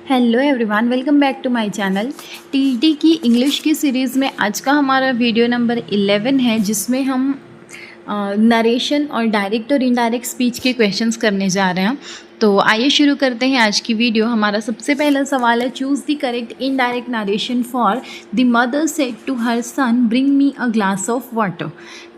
Hello everyone, welcome back to my channel. TET की English की series में आज का हमारा वीडियो नंबर 11 है, जिसमें हम नरेशन और डायरेक्ट और इनडायरेक्ट स्पीच के क्वेश्चंस करने जा रहे हैं। तो आइए शुरू करते हैं आज की वीडियो। हमारा सबसे पहला सवाल है, choose the correct indirect narration for the mother said to her son bring me a glass of water.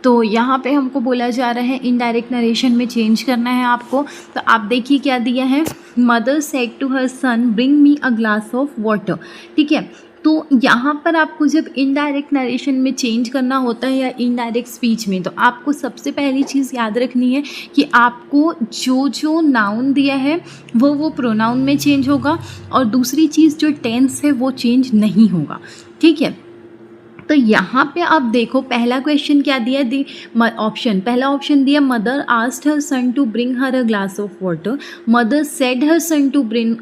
तो यहाँ पे हमको बोला जा रहा है इनडायरेक्ट नरेशन में चेंज करना है आपको। तो आप देखिए क्या दिया है, mother said to her son bring me a glass of water. ठीक है, तो यहाँ पर आपको जब इनडायरेक्ट नरेशन में चेंज करना होता है या इनडायरेक्ट स्पीच में, तो आपको सबसे पहली चीज़ याद रखनी है कि आपको जो जो नाउन दिया है वो प्रोनाउन में चेंज होगा, और दूसरी चीज़ जो टेंस है वो चेंज नहीं होगा। ठीक है, तो यहाँ पे आप देखो पहला क्वेश्चन क्या दिया, दी ऑप्शन, पहला ऑप्शन दिया mother asked her son to bring her a glass of water, mother said her son to bring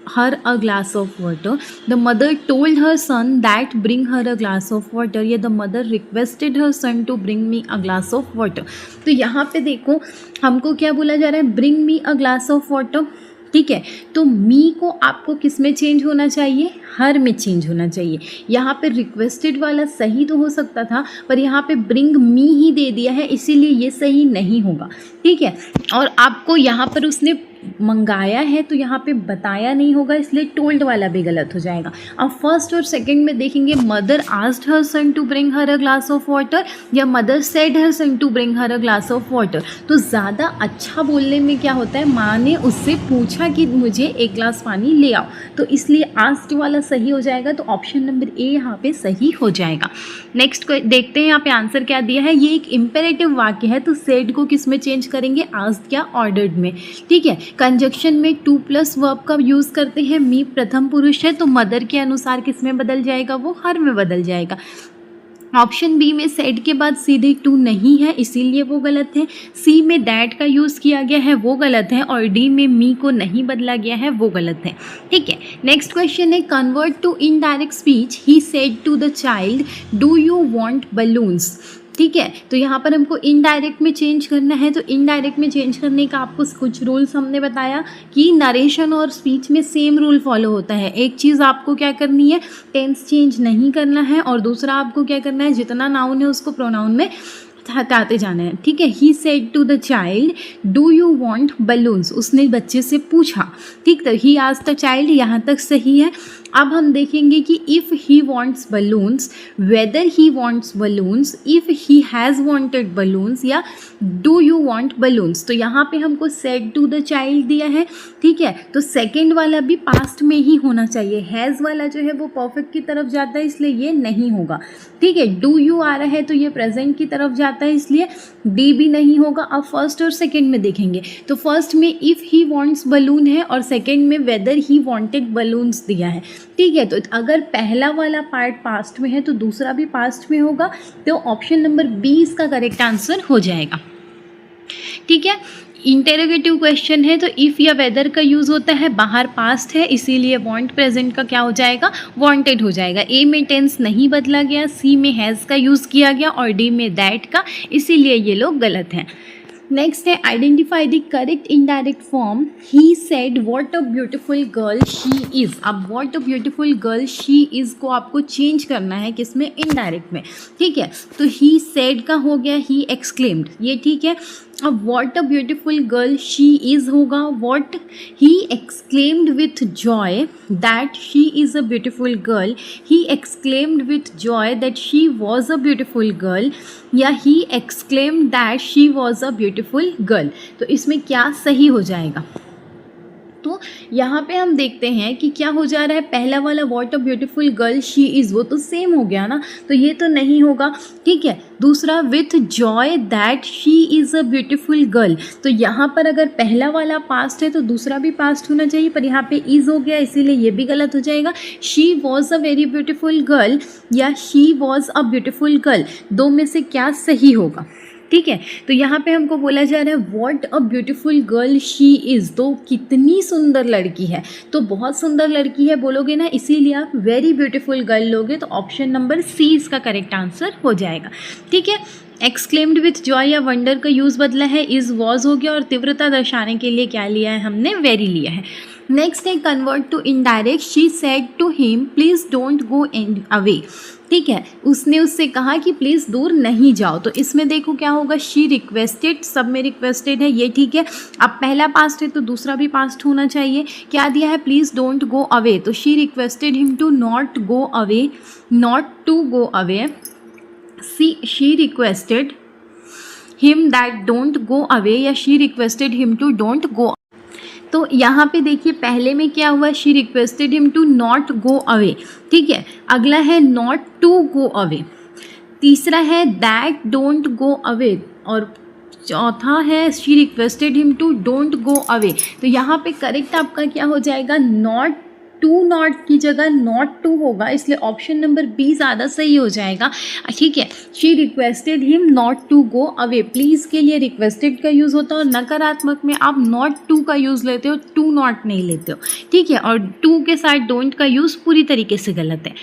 her a glass of water, the mother told her son that bring her a glass of water, या the mother requested her son to bring me a glass of water। तो यहाँ पे देखो हमको क्या बोला जा रहा है, bring me a glass of water। ठीक है, तो मी को आपको किस में चेंज होना चाहिए, हर में चेंज होना चाहिए। यहाँ पे रिक्वेस्टेड वाला सही तो हो सकता था, पर यहाँ पे ब्रिंग मी ही दे दिया है, इसीलिए ये सही नहीं होगा। ठीक है, और आपको यहाँ पर उसने मंगाया है तो यहाँ पे बताया नहीं होगा, इसलिए टोल्ड वाला भी गलत हो जाएगा। अब फर्स्ट और सेकंड में देखेंगे, mother asked her son to bring her a glass of water या mother said her son to bring her a glass of water. तो ज़्यादा अच्छा बोलने में क्या होता है, माँ ने उससे पूछा कि मुझे एक ग्लास पानी ले आओ, तो इसलिए आस्क्ड वाला सही हो जाएगा। तो ऑप्शन नंबर ए यहाँ पे सही हो जाएगा। नेक्स्ट देखते हैं यहाँ पे आंसर क्या दिया है। ये एक इम्पेरेटिव वाक्य है, तो सेड को किस में चेंज करेंगे, आस्क्ड या ऑर्डर्ड में। ठीक है, कंजक्शन में टू प्लस वर्ब का यूज़ करते हैं, मी प्रथम पुरुष है तो मदर के अनुसार किस में बदल जाएगा, वो हर में बदल जाएगा। ऑप्शन बी में सेड के बाद सीधे टू नहीं है, इसीलिए वो गलत है। सी में दैट का यूज़ किया गया है, वो गलत है। और डी में मी को नहीं बदला गया है, वो गलत है। ठीक है, नेक्स्ट क्वेश्चन है, convert to indirect speech, he said to the child do you want balloons. ठीक है, तो यहाँ पर हमको इनडायरेक्ट में चेंज करना है। तो इनडायरेक्ट में चेंज करने का आपको कुछ रूल्स हमने बताया कि नरेशन और स्पीच में सेम रूल फॉलो होता है। एक चीज़ आपको क्या करनी है, टेंस चेंज नहीं करना है, और दूसरा आपको क्या करना है, जितना नाउन है उसको प्रोनाउन में हटाते जाना है। ठीक है, he said to the child do you want balloons, उसने बच्चे से पूछा। ठीक, तो ही आस्क्ड द चाइल्ड, यहाँ तक सही है। अब हम देखेंगे कि if he wants balloons, weather he wants balloons, if he has wanted balloons, या डू यू वांट बलून्स। तो यहाँ पे हमको सेड टू द चाइल्ड दिया है। ठीक है, तो सेकेंड वाला भी पास्ट में ही होना चाहिए। हैज़ वाला जो है वो परफेक्ट की तरफ जाता है, इसलिए ये नहीं होगा। ठीक है, डू यू आ रहा है तो ये प्रेजेंट की तरफ जाता है, इसलिए डी भी नहीं होगा। अब फर्स्ट और सेकेंड में देखेंगे, तो फर्स्ट में इफ़ ही वांट्स बलून है और सेकेंड में वेदर ही वांटेड बलून्स दिया है। ठीक है, तो अगर पहला वाला पार्ट पास्ट में है तो दूसरा भी पास्ट में होगा, तो ऑप्शन नंबर बी इसका करेक्ट आंसर हो जाएगा। ठीक है, इंटेरोगेटिव क्वेश्चन है, तो इफ़ या वेदर का यूज़ होता है, बाहर पास्ट है इसीलिए वांट प्रेजेंट का क्या हो जाएगा, वांटेड हो जाएगा। ए में टेंस नहीं बदला गया, सी में हैज़ का यूज़ किया गया, और डी में दैट का, इसीलिए ये लोग गलत हैं। नेक्स्ट है, identify the correct indirect form, he said what a beautiful girl she is. अब what a beautiful girl she is को आपको चेंज करना है किसमें, इनडायरेक्ट में। ठीक है, तो ही सेड का हो गया ही एक्सक्लेम्ड, ये ठीक है। अब what a beautiful girl she is होगा what he exclaimed with joy that she is a beautiful girl, he exclaimed with joy that she was a beautiful girl, या he exclaimed that she was a beautiful girl. तो इसमें क्या सही हो जाएगा, तो यहाँ पे हम देखते हैं कि क्या हो जा रहा है, पहला वाला what a beautiful girl she is वो तो सेम हो गया ना, तो ये तो नहीं होगा। ठीक है, दूसरा with joy that she is a beautiful girl, तो यहाँ पर अगर पहला वाला पास्ट है तो दूसरा भी पास्ट होना चाहिए, पर यहाँ पे इज़ हो गया इसीलिए ये भी गलत हो जाएगा। She was a very beautiful girl या she was a beautiful girl, दो में से क्या सही होगा। ठीक है, तो यहाँ पे हमको बोला जा रहा है what a beautiful girl she is, तो कितनी सुंदर लड़की है, तो बहुत सुंदर लड़की है बोलोगे ना, इसीलिए आप वेरी ब्यूटीफुल गर्ल लोगे, तो ऑप्शन नंबर सी इसका करेक्ट आंसर हो जाएगा। ठीक है, एक्सक्लेम्ड विथ जॉय या वंडर का यूज़ बदला है, इज़ वॉज हो गया, और तीव्रता दर्शाने के लिए क्या लिया है हमने, वेरी लिया है। नेक्स्ट है convert to indirect, she said to him please don't go away. ठीक है, उसने उससे कहा कि प्लीज़ दूर नहीं जाओ। तो इसमें देखो क्या होगा, शी रिक्वेस्टेड, सब में रिक्वेस्टेड है, ये ठीक है। अब पहला पास्ट है तो दूसरा भी पास्ट होना चाहिए। क्या दिया है, प्लीज़ डोंट गो अवे, तो she requested him to not go away, not to go away. She requested him that don't go away, या she requested him to don't go. तो यहाँ पे देखिए पहले में क्या हुआ, she requested him to not go away. ठीक है, अगला है नॉट टू गो अवे, तीसरा है दैट डोंट गो अवे, और चौथा है she requested him to don't go away. तो यहाँ पे करेक्ट आपका क्या हो जाएगा, नॉट टू, नॉट की जगह नॉट टू होगा, इसलिए ऑप्शन नंबर बी ज़्यादा सही हो जाएगा। ठीक है, she requested him not to go away, please के लिए रिक्वेस्टेड का यूज़ होता है और नकारात्मक में आप नॉट टू का यूज़ लेते हो, टू नॉट नहीं लेते हो। ठीक है, और टू के साथ डोंट का यूज़ पूरी तरीके से गलत है।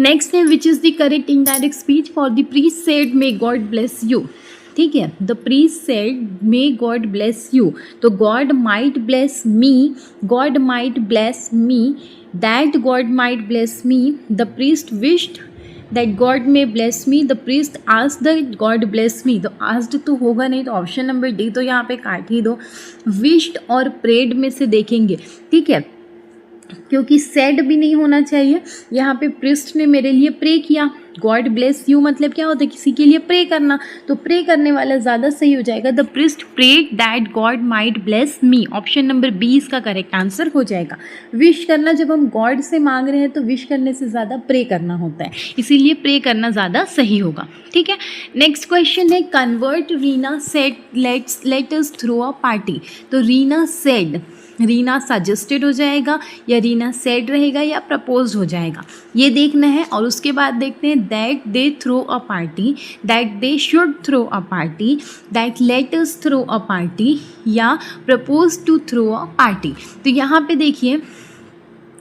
नेक्स्ट है which is the correct indirect speech for the priest said may God bless you. ठीक है, the priest said may God bless you, तो God might bless me, God might bless me, that God might bless me, the priest wished that God may bless me, the priest asked that God bless me. तो asked तो होगा नहीं, तो option number D तो यहाँ पे काट ही दो। विश्ड और प्रेड में से देखेंगे। ठीक है, क्योंकि सेड भी नहीं होना चाहिए, यहाँ पे प्रिस्ट ने मेरे लिए प्रे किया। गॉड ब्लेस यू मतलब क्या होता है, किसी के लिए प्रे करना, तो प्रे करने वाला ज़्यादा सही हो जाएगा। The priest prayed that God might bless me, option number B इसका करेक्ट आंसर हो जाएगा। विश करना, जब हम गॉड से मांग रहे हैं तो विश करने से ज़्यादा प्रे करना होता है, इसीलिए प्रे करना ज़्यादा सही होगा। ठीक है, नेक्स्ट क्वेश्चन है convert Reena said let us throw a party. तो रीना सेड, रीना सजेस्टेड हो जाएगा या रीना सेड रहेगा या प्रपोज्ड हो जाएगा, ये देखना है। और उसके बाद देखते हैं that they throw a party, that they should throw a party, that let us throw a party, या propose to throw a party. तो यहाँ पे देखिए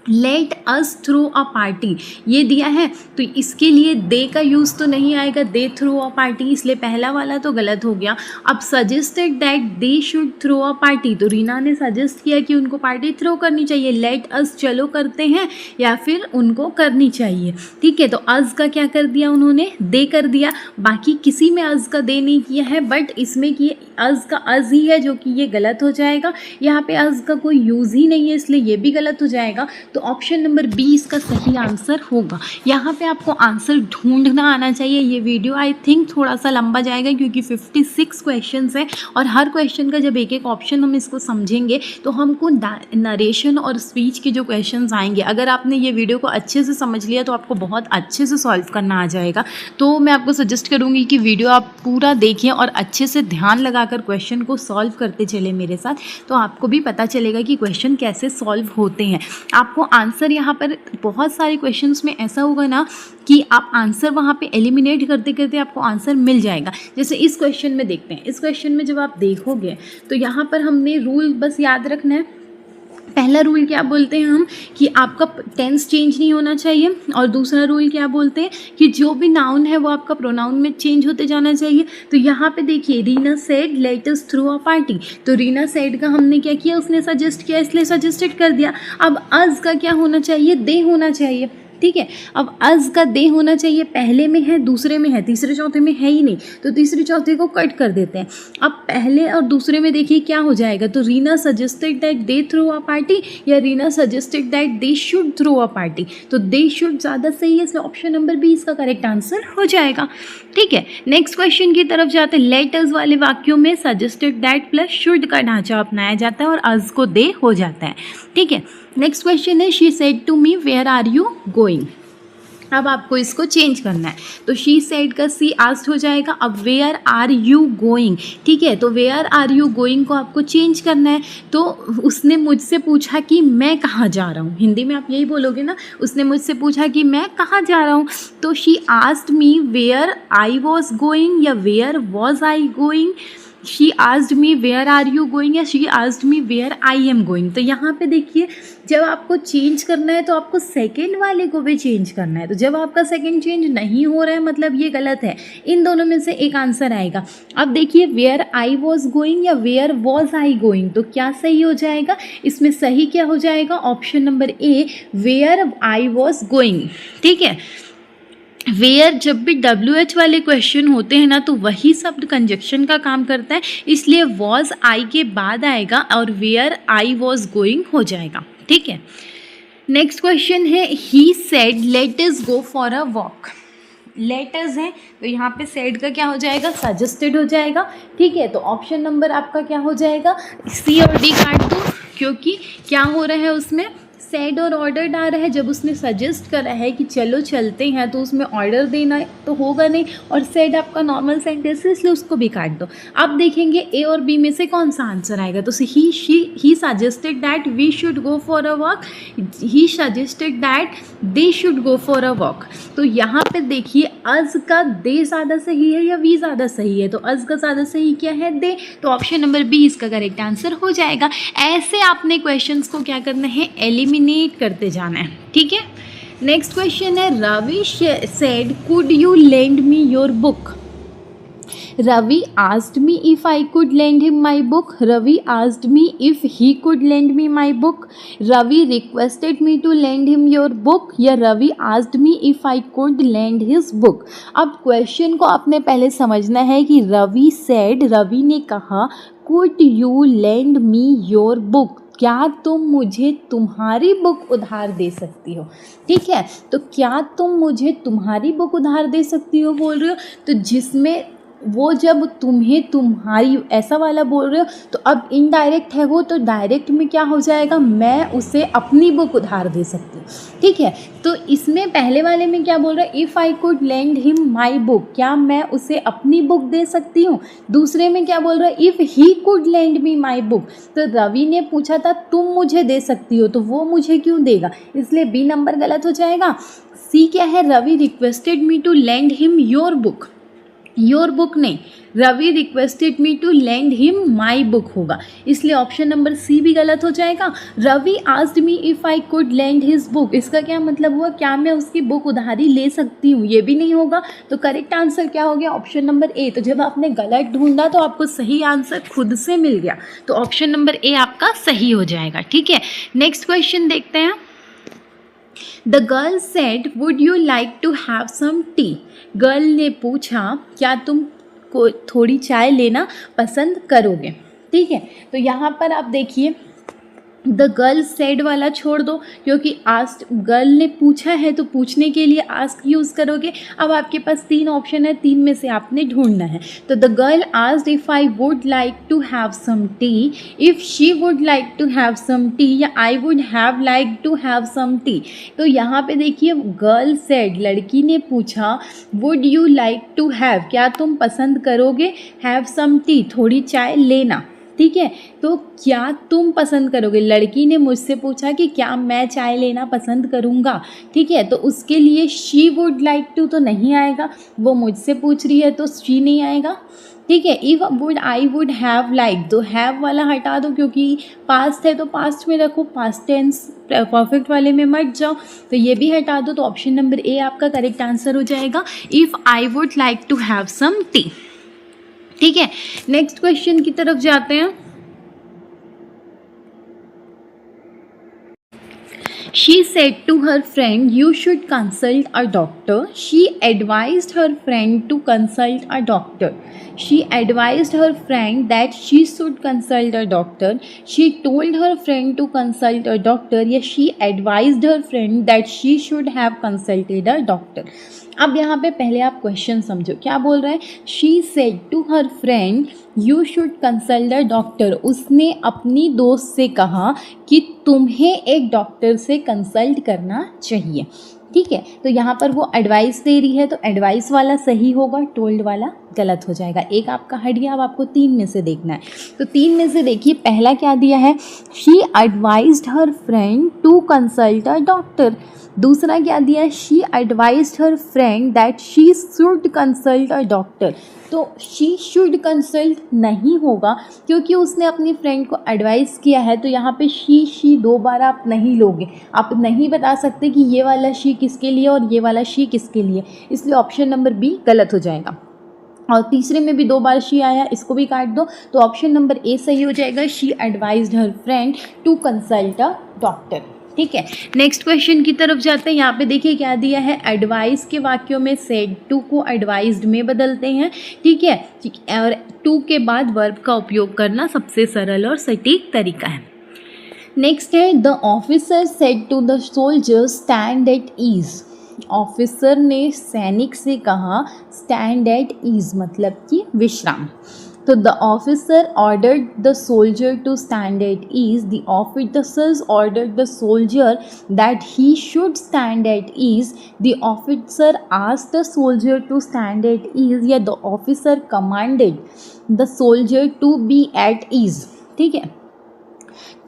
let us throw a party ये दिया है, तो इसके लिए दे का यूज़ तो नहीं आएगा, दे थ्रो अ पार्टी, इसलिए पहला वाला तो गलत हो गया। अब suggested that they should throw a party, तो रीना ने सजेस्ट किया कि उनको पार्टी थ्रो करनी चाहिए। लेट अस चलो करते हैं या फिर उनको करनी चाहिए। ठीक है, तो अस का क्या कर दिया उन्होंने, दे कर दिया। बाकी किसी में अस का दे नहीं किया है, बट इसमें कि अस का अस ही है, जो कि ये गलत हो जाएगा। यहाँ पे अस का कोई यूज़ ही नहीं है, इसलिए ये भी गलत हो जाएगा। तो ऑप्शन नंबर बी इसका सही आंसर होगा। यहाँ पे आपको आंसर ढूंढना आना चाहिए। ये वीडियो आई थिंक थोड़ा सा लंबा जाएगा क्योंकि 56 क्वेश्चंस हैं और हर क्वेश्चन का जब एक एक ऑप्शन हम इसको समझेंगे तो हमको नरेशन और स्पीच के जो क्वेश्चंस आएंगे, अगर आपने ये वीडियो को अच्छे से समझ लिया तो आपको बहुत अच्छे से सॉल्व करना आ जाएगा। तो मैं आपको सजेस्ट करूँगी कि वीडियो आप पूरा देखिए और अच्छे से ध्यान लगाकर क्वेश्चन को सॉल्व करते चले मेरे साथ, तो आपको भी पता चलेगा कि क्वेश्चन कैसे सॉल्व होते हैं। आपको आंसर यहाँ पर बहुत सारे क्वेश्चंस में ऐसा होगा ना कि आप आंसर वहाँ पे एलिमिनेट करते करते आपको आंसर मिल जाएगा। जैसे इस क्वेश्चन में देखते हैं, इस क्वेश्चन में जब आप देखोगे तो यहाँ पर हमने रूल बस याद रखना है। पहला रूल क्या बोलते हैं हम कि आपका टेंस चेंज नहीं होना चाहिए, और दूसरा रूल क्या बोलते हैं कि जो भी नाउन है वो आपका प्रोनाउन में चेंज होते जाना चाहिए। तो यहाँ पे देखिए Reena said let us throw a party, तो रीना सेड का हमने क्या किया, उसने सजेस्ट किया इसलिए सजेस्टेड कर दिया। अब अस का क्या होना चाहिए, दे होना चाहिए। ठीक है, अब अस का दे होना चाहिए, पहले में है दूसरे में है, तीसरे चौथे में है ही नहीं, तो तीसरे चौथे को कट कर देते हैं। अब पहले और दूसरे में देखिए क्या हो जाएगा, तो Reena suggested that they throw a party या Reena suggested that they should throw a party, तो दे शुड ज़्यादा सही है, इसलिए ऑप्शन नंबर बी इसका करेक्ट आंसर हो जाएगा। ठीक है, नेक्स्ट क्वेश्चन की तरफ जाते हैं। लेट अस वाले वाक्यों में सजेस्टेड दैट प्लस शुड का ढांचा अपनाया जाता है और अस को दे हो जाता है। ठीक है, नेक्स्ट क्वेश्चन है she said to me where are you going. अब आपको इसको चेंज करना है, तो शी सेड का सी आस्क्ड हो जाएगा। अब वेयर आर यू गोइंग, ठीक है, तो वेयर आर यू गोइंग को आपको चेंज करना है। तो उसने मुझसे पूछा कि मैं कहाँ जा रहा हूँ, हिंदी में आप यही बोलोगे ना, उसने मुझसे पूछा कि मैं कहाँ जा रहा हूँ, तो she asked me where I was going या where was I going. She asked me where are you going या she asked me where I am going. तो यहाँ पे देखिए जब आपको चेंज करना है तो आपको सेकेंड वाले को भी चेंज करना है। तो जब आपका सेकेंड चेंज नहीं हो रहा है मतलब ये गलत है। इन दोनों में से एक आंसर आएगा। अब देखिए वेयर आई वॉज गोइंग या वेयर वॉज आई गोइंग, तो क्या सही हो जाएगा? इसमें सही क्या हो जाएगा? Option number A, where I was going. ठीक है, वेयर जब भी WH वाले क्वेश्चन होते हैं ना तो वही शब्द कंजक्शन का काम करता है, इसलिए वॉज आई के बाद आएगा और वेयर आई वॉज गोइंग हो जाएगा। ठीक है, नेक्स्ट क्वेश्चन है he said let us go for a walk. Let us है तो यहाँ पे सेड का क्या हो जाएगा? सजेस्टेड हो जाएगा। ठीक है, तो ऑप्शन नंबर आपका क्या हो जाएगा? सी और डी काट दो, क्योंकि क्या हो रहा है उसमें सेड और ऑर्डर आ रहा है। जब उसने सजेस्ट करा है कि चलो चलते हैं तो उसमें ऑर्डर देना तो होगा नहीं, और सेड आपका नॉर्मल सेंटेंस है इसलिए उसको भी काट दो। अब देखेंगे ए और बी में से कौन सा आंसर आएगा। तो he suggested that we should go for a walk, he suggested that they should go for a walk. तो यहाँ पे देखिए अज का दे ज़्यादा सही है या वी ज़्यादा सही है? तो अज का ज़्यादा सही क्या है? दे। तो ऑप्शन नंबर बी इसका करेक्ट आंसर हो जाएगा। ऐसे आपने क्वेश्चंस को क्या करना है? एलिमिनेट करते जाना है। ठीक है, नेक्स्ट क्वेश्चन है Ravi said could you lend me your book. Ravi asked me if I could lend him my book. Ravi asked me if he could lend me my book. Ravi requested me to lend him your book, या Ravi asked me if I could lend his book. अब question को आपने पहले समझना है कि Ravi said, Ravi ने कहा could you lend me your book, क्या तुम मुझे तुम्हारी बुक उधार दे सकती हो। ठीक है, तो क्या तुम मुझे तुम्हारी बुक उधार दे सकती हो बोल रहे हो, तो जिसमें वो जब तुम्हें तुम्हारी ऐसा वाला बोल रहे हो तो अब इनडायरेक्ट है वो, तो डायरेक्ट में क्या हो जाएगा? मैं उसे अपनी बुक उधार दे सकती हूँ। ठीक है, तो इसमें पहले वाले में क्या बोल रहा है? If I could lend him my book, क्या मैं उसे अपनी बुक दे सकती हूँ। दूसरे में क्या बोल रहा है? If he could lend me my book, तो रवि ने पूछा था तुम मुझे दे सकती हो, तो वो मुझे क्यों देगा, इसलिए बी नंबर गलत हो जाएगा। सी क्या है? Ravi requested me to lend him your book, your book नहीं, Ravi requested me to lend him my book होगा, इसलिए ऑप्शन नंबर सी भी गलत हो जाएगा। Ravi asked me if I could lend his book, इसका क्या मतलब हुआ? क्या मैं उसकी बुक उधारी ले सकती हूँ, ये भी नहीं होगा। तो करेक्ट आंसर क्या हो गया? ऑप्शन नंबर ए। तो जब आपने गलत ढूंढा तो आपको सही आंसर खुद से मिल गया, तो ऑप्शन नंबर ए आपका सही हो जाएगा। ठीक है, नेक्स्ट क्वेश्चन देखते हैं। The girl said would you like to have some tea. Girl ने पूछा क्या तुम को थोड़ी चाय लेना पसंद करोगे। ठीक है, तो यहाँ पर आप देखिए द गर्ल सेड वाला छोड़ दो, क्योंकि आस्क गर्ल ने पूछा है तो पूछने के लिए आस्क यूज़ करोगे। अब आपके पास तीन ऑप्शन है, तीन में से आपने ढूंढना है। तो the girl asked if I would like to have some tea, if she would like to have some tea, या I would have like to have some tea. तो यहाँ पे देखिए गर्ल सेड, लड़की ने पूछा would you like to have, क्या तुम पसंद करोगे, हैव सम टी, थोड़ी चाय लेना। ठीक है, तो क्या तुम पसंद करोगे, लड़की ने मुझसे पूछा कि क्या मैं चाय लेना पसंद करूँगा। ठीक है, तो उसके लिए शी वुड लाइक टू तो नहीं आएगा, वो मुझसे पूछ रही है तो शी नहीं आएगा। ठीक है, if would I would have like, तो हैव वाला हटा दो क्योंकि पास्ट है तो पास्ट में रखो, पास्ट टेंस परफेक्ट वाले में मत जाओ, तो ये भी हटा दो। तो ऑप्शन नंबर ए आपका करेक्ट आंसर हो जाएगा, if I would like to have some tea. ठीक है, नेक्स्ट क्वेश्चन की तरफ जाते हैं। She said to her friend, you should consult a doctor. She advised her friend to consult a doctor. She advised her friend that she should consult a doctor. She told her friend to consult a doctor. या she advised her friend that she should have consulted a doctor. अब यहाँ पे पहले आप question समझो, क्या बोल रहा है? She said to her friend you should consult a doctor, उसने अपनी दोस्त से कहा कि तुम्हें एक डॉक्टर से कंसल्ट करना चाहिए। ठीक है, तो यहाँ पर वो एडवाइस दे रही है तो एडवाइस वाला सही होगा, टोल्ड वाला गलत हो जाएगा। एक आपका हट गया, अब आपको 3 में से देखना है। तो 3 में से देखिए, पहला क्या दिया है, she advised her friend to consult a doctor. दूसरा क्या दिया है, she advised her friend that she should consult a doctor. तो शी शुड कंसल्ट नहीं होगा क्योंकि उसने अपनी फ्रेंड को एडवाइस किया है। तो यहाँ पे शी 2 बार आप नहीं लोगे, आप नहीं बता सकते कि ये वाला शी किसके लिए और ये वाला शी किसके लिए, इसलिए ऑप्शन नंबर बी गलत हो जाएगा। और तीसरे में भी 2 बार शी आया, इसको भी काट दो, तो ऑप्शन नंबर ए सही हो जाएगा, she advised her friend to consult a doctor. ठीक है, नेक्स्ट क्वेश्चन की तरफ जाते हैं। यहाँ पे देखिए क्या दिया है, एडवाइस के वाक्यों में सेड टू को एडवाइज्ड में बदलते हैं। ठीक है, और टू के बाद वर्ब का उपयोग करना सबसे सरल और सटीक तरीका है। नेक्स्ट है, the officer said to the soldier stand at ease. Officer ने सैनिक से कहा स्टैंड एट ईज मतलब कि विश्राम। तो the officer ordered the soldier to stand at ease, the officers ordered the soldier that he should stand at ease, the officer asked the soldier to stand at ease, या the officer commanded the soldier to be at ease. ठीक है,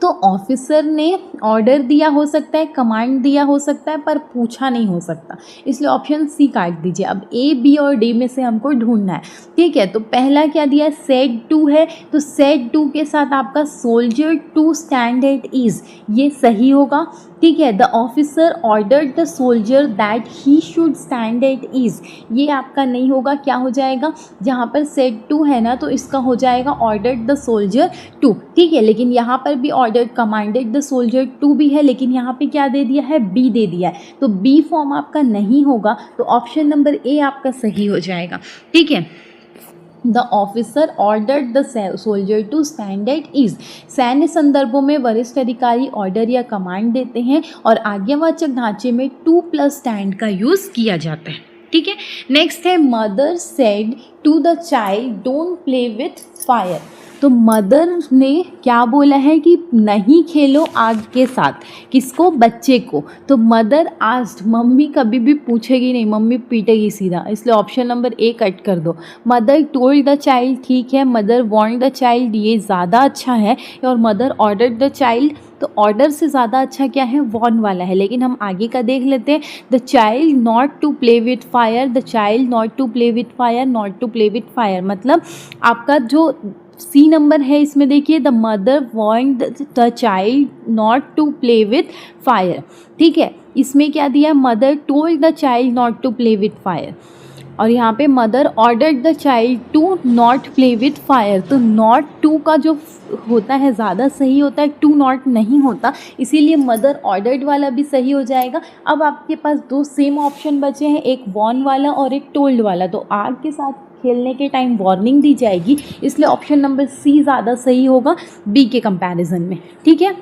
तो officer ने order दिया हो सकता है, command दिया हो सकता है, पर पूछा नहीं हो सकता, इसलिए ऑप्शन सी काट दीजिए। अब ए, बी और डी में से हमको ढूंढना है। ठीक है, तो पहला क्या दिया है, सेड टू है, तो सेड टू के साथ आपका soldier to stand at ease, ये सही होगा। ठीक है, the officer ordered the soldier that he should stand at ease, ये आपका नहीं होगा, क्या हो जाएगा, जहाँ पर सेड टू है ना, तो इसका हो जाएगा ऑर्डर्ड द सोल्जर टू। ठीक है, लेकिन यहाँ पर भी ordered commanded the soldier to भी है, लेकिन यहाँ पे क्या दे दिया है, बी दे दिया है, तो बी फॉर्म आपका नहीं होगा, तो ऑप्शन नंबर ए आपका सही हो जाएगा। ठीक है, the officer ordered the soldier to stand at ease. सैन्य संदर्भों में वरिष्ठ अधिकारी ऑर्डर या कमांड देते हैं और आज्ञावाचक ढांचे में टू प्लस स्टैंड का यूज़ किया जाता है। ठीक है, नेक्स्ट है, mother said to the child don't play with fire. तो मदर ने क्या बोला है कि नहीं खेलो आग के साथ, किसको, बच्चे को। तो मदर आस्क्ड, मम्मी कभी भी पूछेगी नहीं, मम्मी पीटेगी सीधा, इसलिए ऑप्शन नंबर ए कट कर दो। मदर टोल्ड द चाइल्ड, ठीक है, मदर वार्न्ड द चाइल्ड, ये ज़्यादा अच्छा है, और मदर ऑर्डर्ड द चाइल्ड, तो ऑर्डर से ज़्यादा अच्छा क्या है, वॉर्न वाला है। लेकिन हम आगे का देख लेते हैं, the child not to play with fire, the child not to play with fire, not to play with fire, मतलब आपका जो सी नंबर है इसमें देखिए, the mother warned the child not to play with fire. ठीक है, इसमें क्या दिया, mother told the child not to play with fire, और यहाँ पे mother ordered the child to not play with fire. तो नॉट टू का जो होता है ज़्यादा सही होता है, टू नॉट नहीं होता, इसीलिए मदर ऑर्डर्ड वाला भी सही हो जाएगा। अब आपके पास 2 सेम ऑप्शन बचे हैं, एक वॉर्न वाला और एक टोल्ड वाला। तो आग के साथ खेलने के टाइम वार्निंग दी जाएगी, इसलिए ऑप्शन नंबर सी ज़्यादा सही होगा बी के कंपैरिजन में। ठीक है,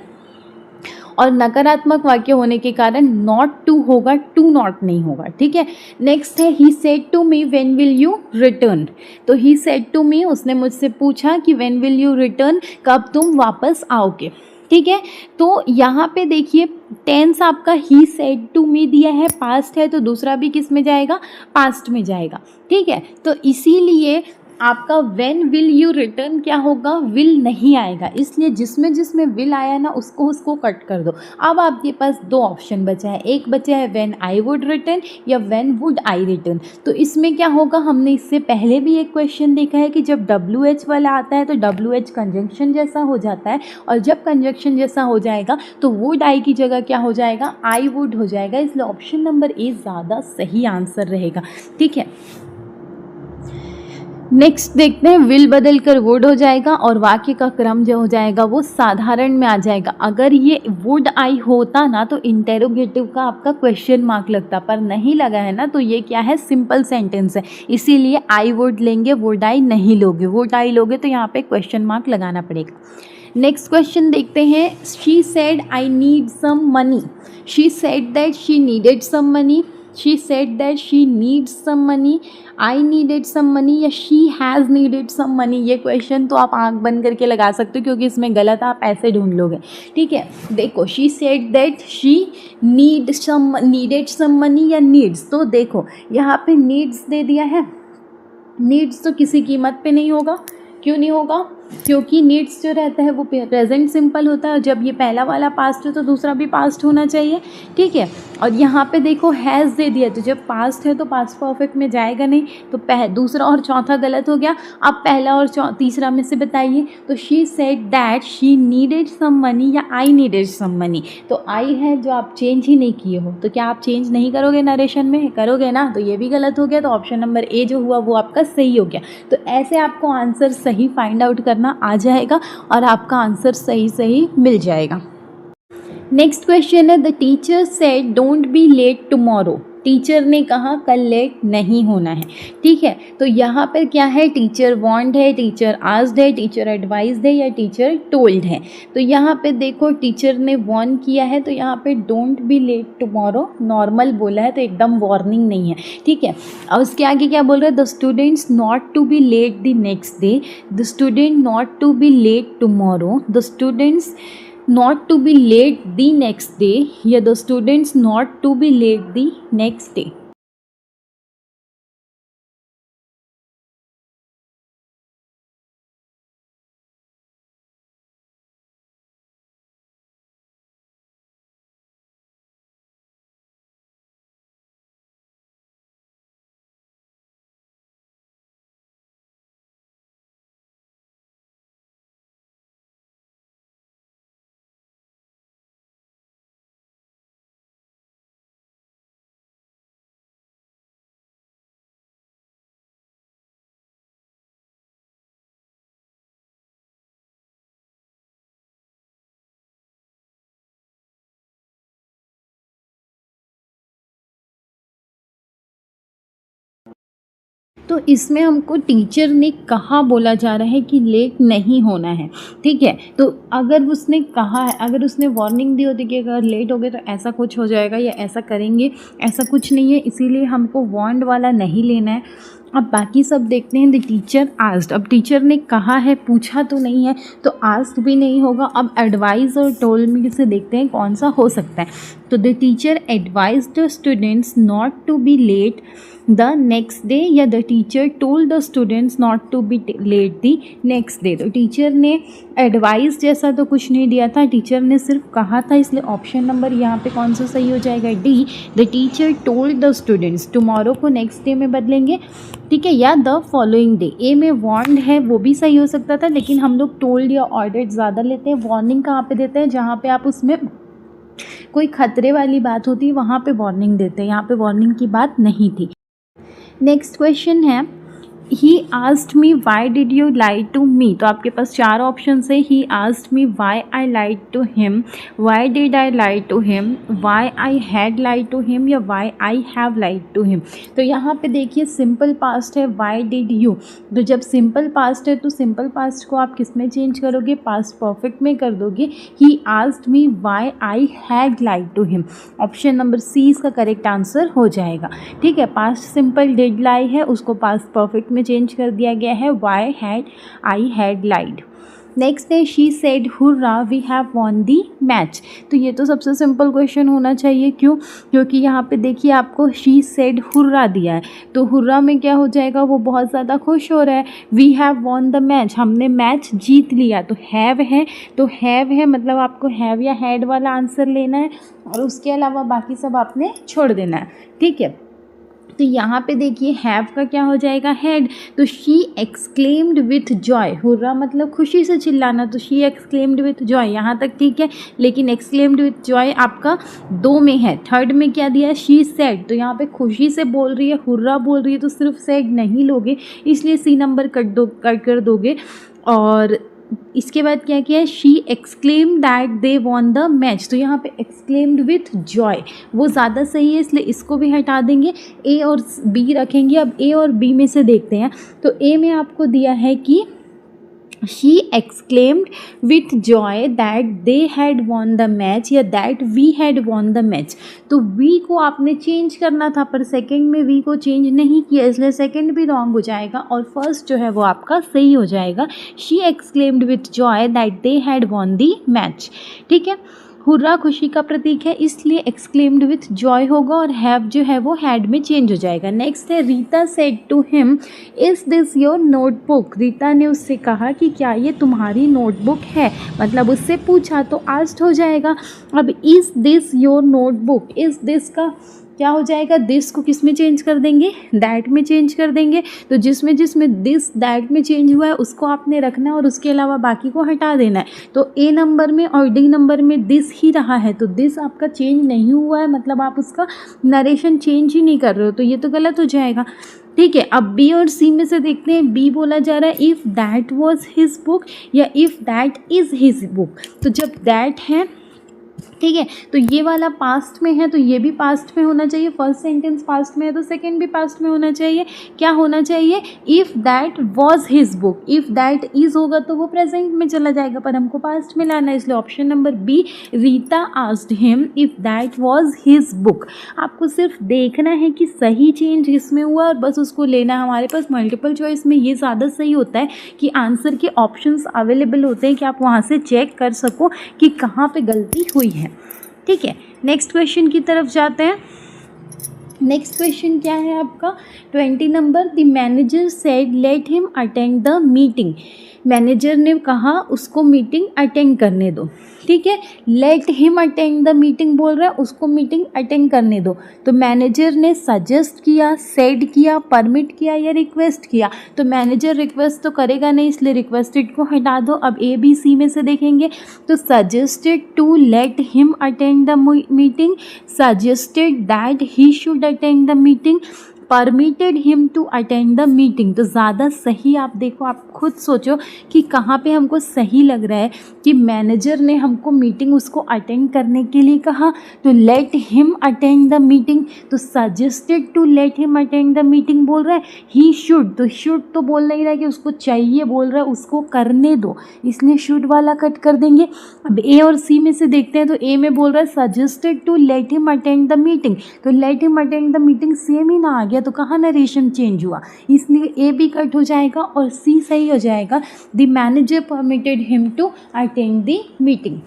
और नकारात्मक वाक्य होने के कारण नॉट टू होगा, टू नॉट नहीं होगा। ठीक है, नेक्स्ट है, he said to me when will you return. तो ही सेड टू मी, उसने मुझसे पूछा कि व्हेन विल यू रिटर्न, कब तुम वापस आओगे। ठीक है, तो यहाँ पे देखिए टेंस आपका ही सेड टू मी दिया है, पास्ट है, तो दूसरा भी किस में जाएगा, पास्ट में जाएगा। ठीक है, तो इसीलिए आपका व्हेन विल यू रिटर्न क्या होगा, विल नहीं आएगा, इसलिए जिसमें जिसमें विल आया ना उसको कट कर दो। अब आपके पास 2 ऑप्शन बचा है, एक बचा है व्हेन आई वुड रिटर्न या व्हेन वुड आई रिटर्न। तो इसमें क्या होगा, हमने इससे पहले भी एक क्वेश्चन देखा है कि जब WH वाला आता है तो WH कंजंक्शन जैसा हो जाता है, और जब कंजंक्शन जैसा हो जाएगा तो वुड आई की जगह क्या हो जाएगा, आई वुड हो जाएगा, इसलिए ऑप्शन नंबर ए ज़्यादा सही आंसर रहेगा। ठीक है, नेक्स्ट देखते हैं, विल बदल कर वुड हो जाएगा और वाक्य का क्रम जो हो जाएगा वो साधारण में आ जाएगा। अगर ये वुड आई होता ना तो इंटेरोगेटिव का आपका क्वेश्चन मार्क लगता, पर नहीं लगा है ना, तो ये क्या है, सिंपल सेंटेंस है, इसीलिए आई वुड लेंगे, वुड आई नहीं लोगे। वुड आई लोगे तो यहाँ पे क्वेश्चन मार्क लगाना पड़ेगा। नेक्स्ट क्वेश्चन देखते हैं, she said I need some money. She said that she needed some money, she said that she needs some money, I needed some money, या she has needed some money. ये question तो आप आंख बंद करके लगा सकते हो क्योंकि इसमें गलत आप ऐसे ढूंढ लोगे। ठीक है, देखो she said that she needed some money या नीड्स, तो देखो यहाँ पे नीड्स दे दिया है, नीड्स तो किसी कीमत पे नहीं होगा। क्यों नहीं होगा? क्योंकि नीड्स जो रहता है वो प्रेजेंट सिंपल होता है, जब ये पहला वाला पास्ट है तो दूसरा भी पास्ट होना चाहिए, ठीक है। और यहाँ पे देखो हैज़ दे दिया, तो जब पास्ट है तो पास्ट परफेक्ट में जाएगा नहीं, तो दूसरा और चौथा गलत हो गया। अब पहला और तीसरा में से बताइए। तो she said that she needed some money या आई नीडेड सम मनी, तो आई है जो आप चेंज ही नहीं किए हो, तो क्या आप चेंज नहीं करोगे नरेशन में? करोगे ना, तो ये भी गलत हो गया। तो ऑप्शन नंबर ए जो हुआ वो आपका सही हो गया। तो ऐसे आपको आंसर सही फाइंड आउट करना आ जाएगा और आपका आंसर सही सही मिल जाएगा। नेक्स्ट क्वेश्चन है, the teacher said don't be late tomorrow. Teacher ने कहा कल लेट नहीं होना है, ठीक है। तो यहाँ पर क्या है? टीचर वार्नड है, टीचर आस्क्ड है, टीचर एडवाइज्ड है या टीचर टोल्ड है। तो यहाँ पे देखो टीचर ने वार्न किया है, तो यहाँ पे don't be late tomorrow normal बोला है, तो एकदम वार्निंग नहीं है, ठीक है। और उसके आगे क्या बोल रहा है? The students not to be late the next day, the student not to be late tomorrow, the students not to be late the next day या the students not to be late the next day। तो इसमें हमको teacher ने कहा बोला जा रहा है कि लेट नहीं होना है, ठीक है। तो अगर उसने कहा है, अगर उसने वार्निंग दी होती कि अगर लेट हो गए तो ऐसा कुछ हो जाएगा या ऐसा करेंगे, ऐसा कुछ नहीं है, इसीलिए हमको वार्नड वाला नहीं लेना है। अब बाकी सब देखते हैं। द टीचर आस्क्ड, अब टीचर ने कहा है, पूछा तो नहीं है, तो आस्क्ड भी नहीं होगा। अब एडवाइस और टोल्ड में से देखते हैं कौन सा हो सकता है। तो the teacher advised the students not to be late the next day या the teacher told the students not to be late the next day. तो टीचर ने एडवाइस जैसा तो कुछ नहीं दिया था, टीचर ने सिर्फ कहा था, इसलिए ऑप्शन नंबर यहाँ पे कौन सा सही हो जाएगा? D, the teacher told the students. Tomorrow को नेक्स्ट डे में बदलेंगे, ठीक है, या द फॉलोइंग डे। ए में वार्नड है, वो भी सही हो सकता था, लेकिन हम लोग टोल्ड या ऑर्डर्ड ज़्यादा लेते हैं। वार्निंग कहाँ पे देते हैं? जहाँ पे आप उसमें कोई खतरे वाली बात होती है वहाँ पे वार्निंग देते हैं, यहाँ पे वार्निंग की बात नहीं थी। नेक्स्ट क्वेश्चन है, ही asked me why did you lie to me. तो आपके पास चार ऑप्शन है। ही asked me why I lied to him, why did I lie to him, why I had lied to him या why I have lied to him. तो यहाँ पे देखिए सिंपल पास्ट है, वाई डिड यू। तो जब simple past है तो सिंपल पास्ट को आप किस में चेंज करोगे? पास्ट परफेक्ट में कर दोगे। He asked me why I had lied to him. Option number C इसका करेक्ट आंसर हो जाएगा, ठीक है। पास्ट सिंपल डिड लाई है, उसको पास्ट परफेक्ट में चेंज कर दिया गया है, why had I had lied. Next है, she said hurrah we have won the match. तो ये तो सबसे सिंपल क्वेश्चन होना चाहिए। क्यों? क्योंकि यहाँ पे देखिए आपको शी सेड हुर्रा दिया है, तो हुर्रा में क्या हो जाएगा? वो बहुत ज़्यादा खुश हो रहा है। We have won the match, हमने मैच जीत लिया। तो हैव है, तो हैव है मतलब आपको हैव या हैड वाला आंसर लेना है और उसके अलावा बाकी सब आपने छोड़ देना है, ठीक है। तो यहाँ पे देखिए हैव का क्या हो जाएगा? हैड। तो she exclaimed with Joy, hurrah मतलब खुशी से चिल्लाना, तो शी एक्सक्लेम्ड विथ जॉय, यहाँ तक ठीक है। लेकिन एक्सक्लेम्ड विथ जॉय आपका दो में है, थर्ड में क्या दिया है? She said. तो यहाँ पे खुशी से बोल रही है, हुर्रा बोल रही है, तो सिर्फ सेड नहीं लोगे, इसलिए सी नंबर कट कर दोगे। और इसके बाद क्या किया है? She exclaim that they won the match. तो यहाँ पे एक्सक्लेम्ड विथ जॉय वो ज़्यादा सही है, इसलिए इसको भी हटा देंगे, ए और बी रखेंगे। अब ए और बी में से देखते हैं। तो ए में आपको दिया है कि she exclaimed with joy that they had won the match या that we had won the match. तो वी को आपने चेंज करना था, पर सेकंड में वी को चेंज नहीं किया, इसलिए सेकंड भी रॉन्ग हो जाएगा और फर्स्ट जो है वो आपका सही हो जाएगा। She exclaimed with joy that they had won the match, ठीक है। हुर्रा खुशी का प्रतीक है, इसलिए एक्सक्लेम्ड विथ जॉय होगा और हैव जो है वो हैड में चेंज हो जाएगा। नेक्स्ट है Rita said to him is this your notebook. Rita ने उससे कहा कि क्या ये तुम्हारी नोटबुक है, मतलब उससे पूछा तो आस्क्ड हो जाएगा। अब is this your notebook, is this का क्या हो जाएगा, दिस को किस में चेंज कर देंगे, दैट में चेंज कर देंगे। तो जिसमें जिसमें दिस दैट में चेंज हुआ है उसको आपने रखना है और उसके अलावा बाकी को हटा देना है। तो ए नंबर में और डी नंबर में दिस ही रहा है, तो दिस आपका चेंज नहीं हुआ है, मतलब आप उसका नरेशन चेंज ही नहीं कर रहे हो, तो ये तो गलत हो जाएगा। ठीक है, अब बी और सी में से देखते हैं। बी बोला जा रहा है if that was his book या if that is his book. तो जब दैट है, ठीक है, तो ये वाला पास्ट में है तो ये भी पास्ट में होना चाहिए। फर्स्ट सेंटेंस पास्ट में है तो सेकंड भी पास्ट में होना चाहिए। क्या होना चाहिए, if that was his book. If that is होगा तो वो प्रेजेंट में चला जाएगा, पर हमको पास्ट में लाना है, इसलिए option number B, Rita asked him if that was his book. आपको सिर्फ देखना है कि सही चेंज किसमें हुआ और बस उसको लेना है। हमारे पास मल्टीपल चॉइस में ये ज़्यादा सही होता है कि आंसर के ऑप्शंस अवेलेबल होते हैं कि आप वहाँ से चेक कर सको कि कहाँ पे गलती हुई है। ठीक है, नेक्स्ट क्वेश्चन की तरफ जाते हैं। नेक्स्ट क्वेश्चन क्या है आपका 20 number, the manager said let him attend the meeting. Manager ने कहा उसको मीटिंग अटेंड करने दो। ठीक है, late him attend the meeting बोल रहा है, उसको मीटिंग अटेंड करने दो। तो मैनेजर ने सजेस्ट किया, सेड किया, परमिट किया या रिक्वेस्ट किया। तो मैनेजर रिक्वेस्ट तो करेगा नहीं, इसलिए रिक्वेस्टेड को हटा दो। अब ए बी सी में से देखेंगे तो suggested to let him attend the meeting, suggested that he should attend the meeting, permitted him to attend the meeting. तो ज़्यादा सही आप देखो, आप खुद सोचो कि कहाँ पे हमको सही लग रहा है कि मैनेजर ने हमको मीटिंग उसको अटेंड करने के लिए कहा तो let him attend the meeting, तो suggested to let him attend the meeting बोल रहा है। ही शुड, तो शुड तो बोल नहीं रहा है कि उसको चाहिए, बोल रहा है उसको करने दो, इसलिए शुड वाला कट कर देंगे। अब ए और सी में से देखते हैं तो ए में बोल रहा है suggested to let him attend the meeting, तो let him attend the meeting same ही ना आ गया, तो कहाँ नरेशन चेंज हुआ, इसलिए ए भी कट हो जाएगा और सी सही हो जाएगा। The manager permitted him to attend the meeting.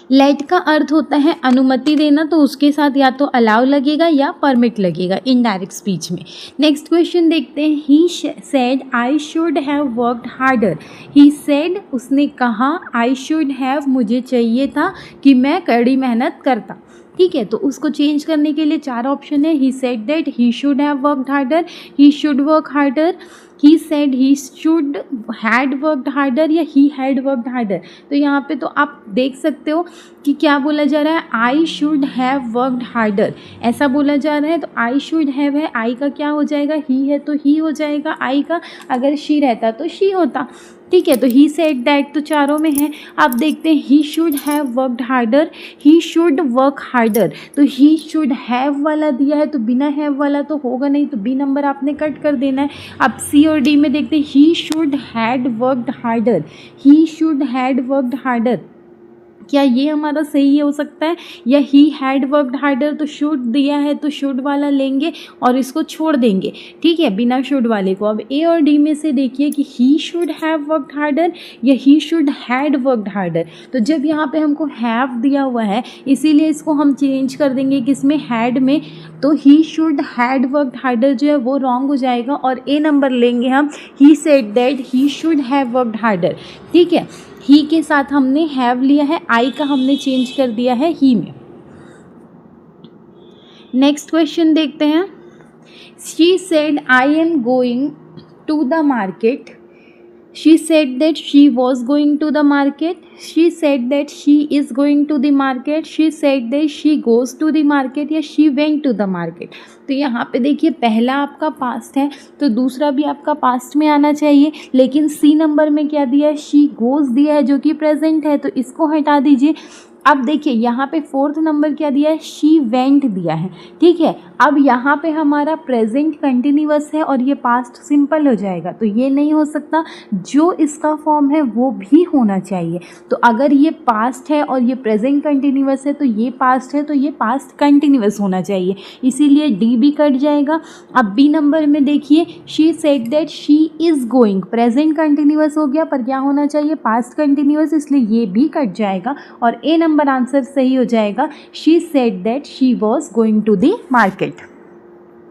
Let का अर्थ होता है अनुमति देना, तो उसके साथ या तो अलाउ लगेगा या परमिट लगेगा इनडायरेक्ट स्पीच में। नेक्स्ट क्वेश्चन देखते हैं। He said I should have worked harder. He said उसने कहा, आई शुड हैव मुझे चाहिए था कि मैं कड़ी मेहनत करता। ठीक है, तो उसको चेंज करने के लिए चार ऑप्शन है। He said that, he should have worked harder, he should work harder, he said he should had worked harder या ही हैड वर्कड हार्डर। तो यहाँ पे तो आप देख सकते हो कि क्या बोला जा रहा है, I should have worked harder ऐसा बोला जा रहा है। तो आई शुड हैव है, आई का क्या हो जाएगा, ही है तो ही हो जाएगा आई का, अगर शी रहता तो शी होता। ठीक है, तो ही सेड दैट तो चारों में है। अब देखते हैं ही should have worked harder, he should work harder. तो ही शुड हैव वाला दिया है तो बिना हैव वाला तो होगा नहीं, तो बी नंबर आपने कट कर देना है। अब सी और डी में देखते हैं। ही should had worked harder, he should had worked harder, क्या ये हमारा सही हो सकता है, या ही हैड वर्कड हार्डर, तो शुड दिया है तो शुड वाला लेंगे और इसको छोड़ देंगे। ठीक है, बिना शुड वाले को। अब ए और डी में से देखिए कि he should have worked harder या he should had worked harder. तो जब यहाँ पे हमको हैव दिया हुआ है इसीलिए इसको हम चेंज कर देंगे किसमें, हैड में। तो ही शुड हैड वर्कड हार्डर जो है वो रॉन्ग हो जाएगा और ए नंबर लेंगे हम। ही said that he should have worked harder. ठीक है, ही के साथ हमने हैव लिया है, आई का हमने चेंज कर दिया है ही में। नेक्स्ट क्वेश्चन देखते हैं। She said I am going to the market, she said that she was going to the market, she said that she is going to the market, she said that she goes to the market या she went to the market। तो यहाँ पे देखिए पहला आपका past है तो दूसरा भी आपका पास्ट में आना चाहिए, लेकिन सी नंबर में क्या दिया है, she goes दिया है जो कि प्रेजेंट है, तो इसको हटा दीजिए। अब देखिए यहाँ पे फोर्थ नंबर क्या दिया है, शी वेंट दिया है। ठीक है, अब यहाँ पे हमारा प्रेजेंट कंटिन्यूअस है और ये पास्ट सिंपल हो जाएगा, तो ये नहीं हो सकता, जो इसका फॉर्म है वो भी होना चाहिए। तो अगर ये पास्ट है और ये प्रेजेंट कंटिन्यूअस है तो ये पास्ट है, तो ये पास्ट कंटिन्यूअस होना चाहिए, इसीलिए डी भी कट जाएगा। अब बी नंबर में देखिए, she said that she is going, present continuous हो गया पर क्या होना चाहिए, पास्ट कंटिन्यूअस, इसलिए ये भी कट जाएगा। और ए नंबर आंसर सही हो जाएगा। She said that she was going to the market.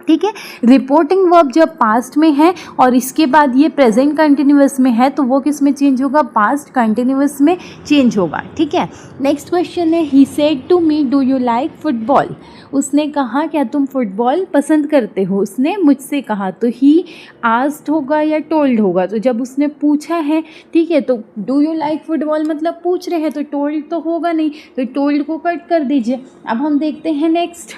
ठीक है, रिपोर्टिंग वर्ब जब पास्ट में है और इसके बाद ये प्रेजेंट कंटिन्यूअस में है तो वो किस में चेंज होगा, पास्ट कंटिन्यूअस में चेंज होगा। ठीक है, नेक्स्ट क्वेश्चन है he said to me do you like football. उसने कहा क्या तुम फुटबॉल पसंद करते हो, उसने मुझसे कहा, तो ही आस्क्ड होगा या टोल्ड होगा। तो जब उसने पूछा है, ठीक है, तो डू यू लाइक फुटबॉल मतलब पूछ रहे हैं, तो टोल्ड तो होगा नहीं, तो टोल्ड को कट कर दीजिए। अब हम देखते हैं नेक्स्ट,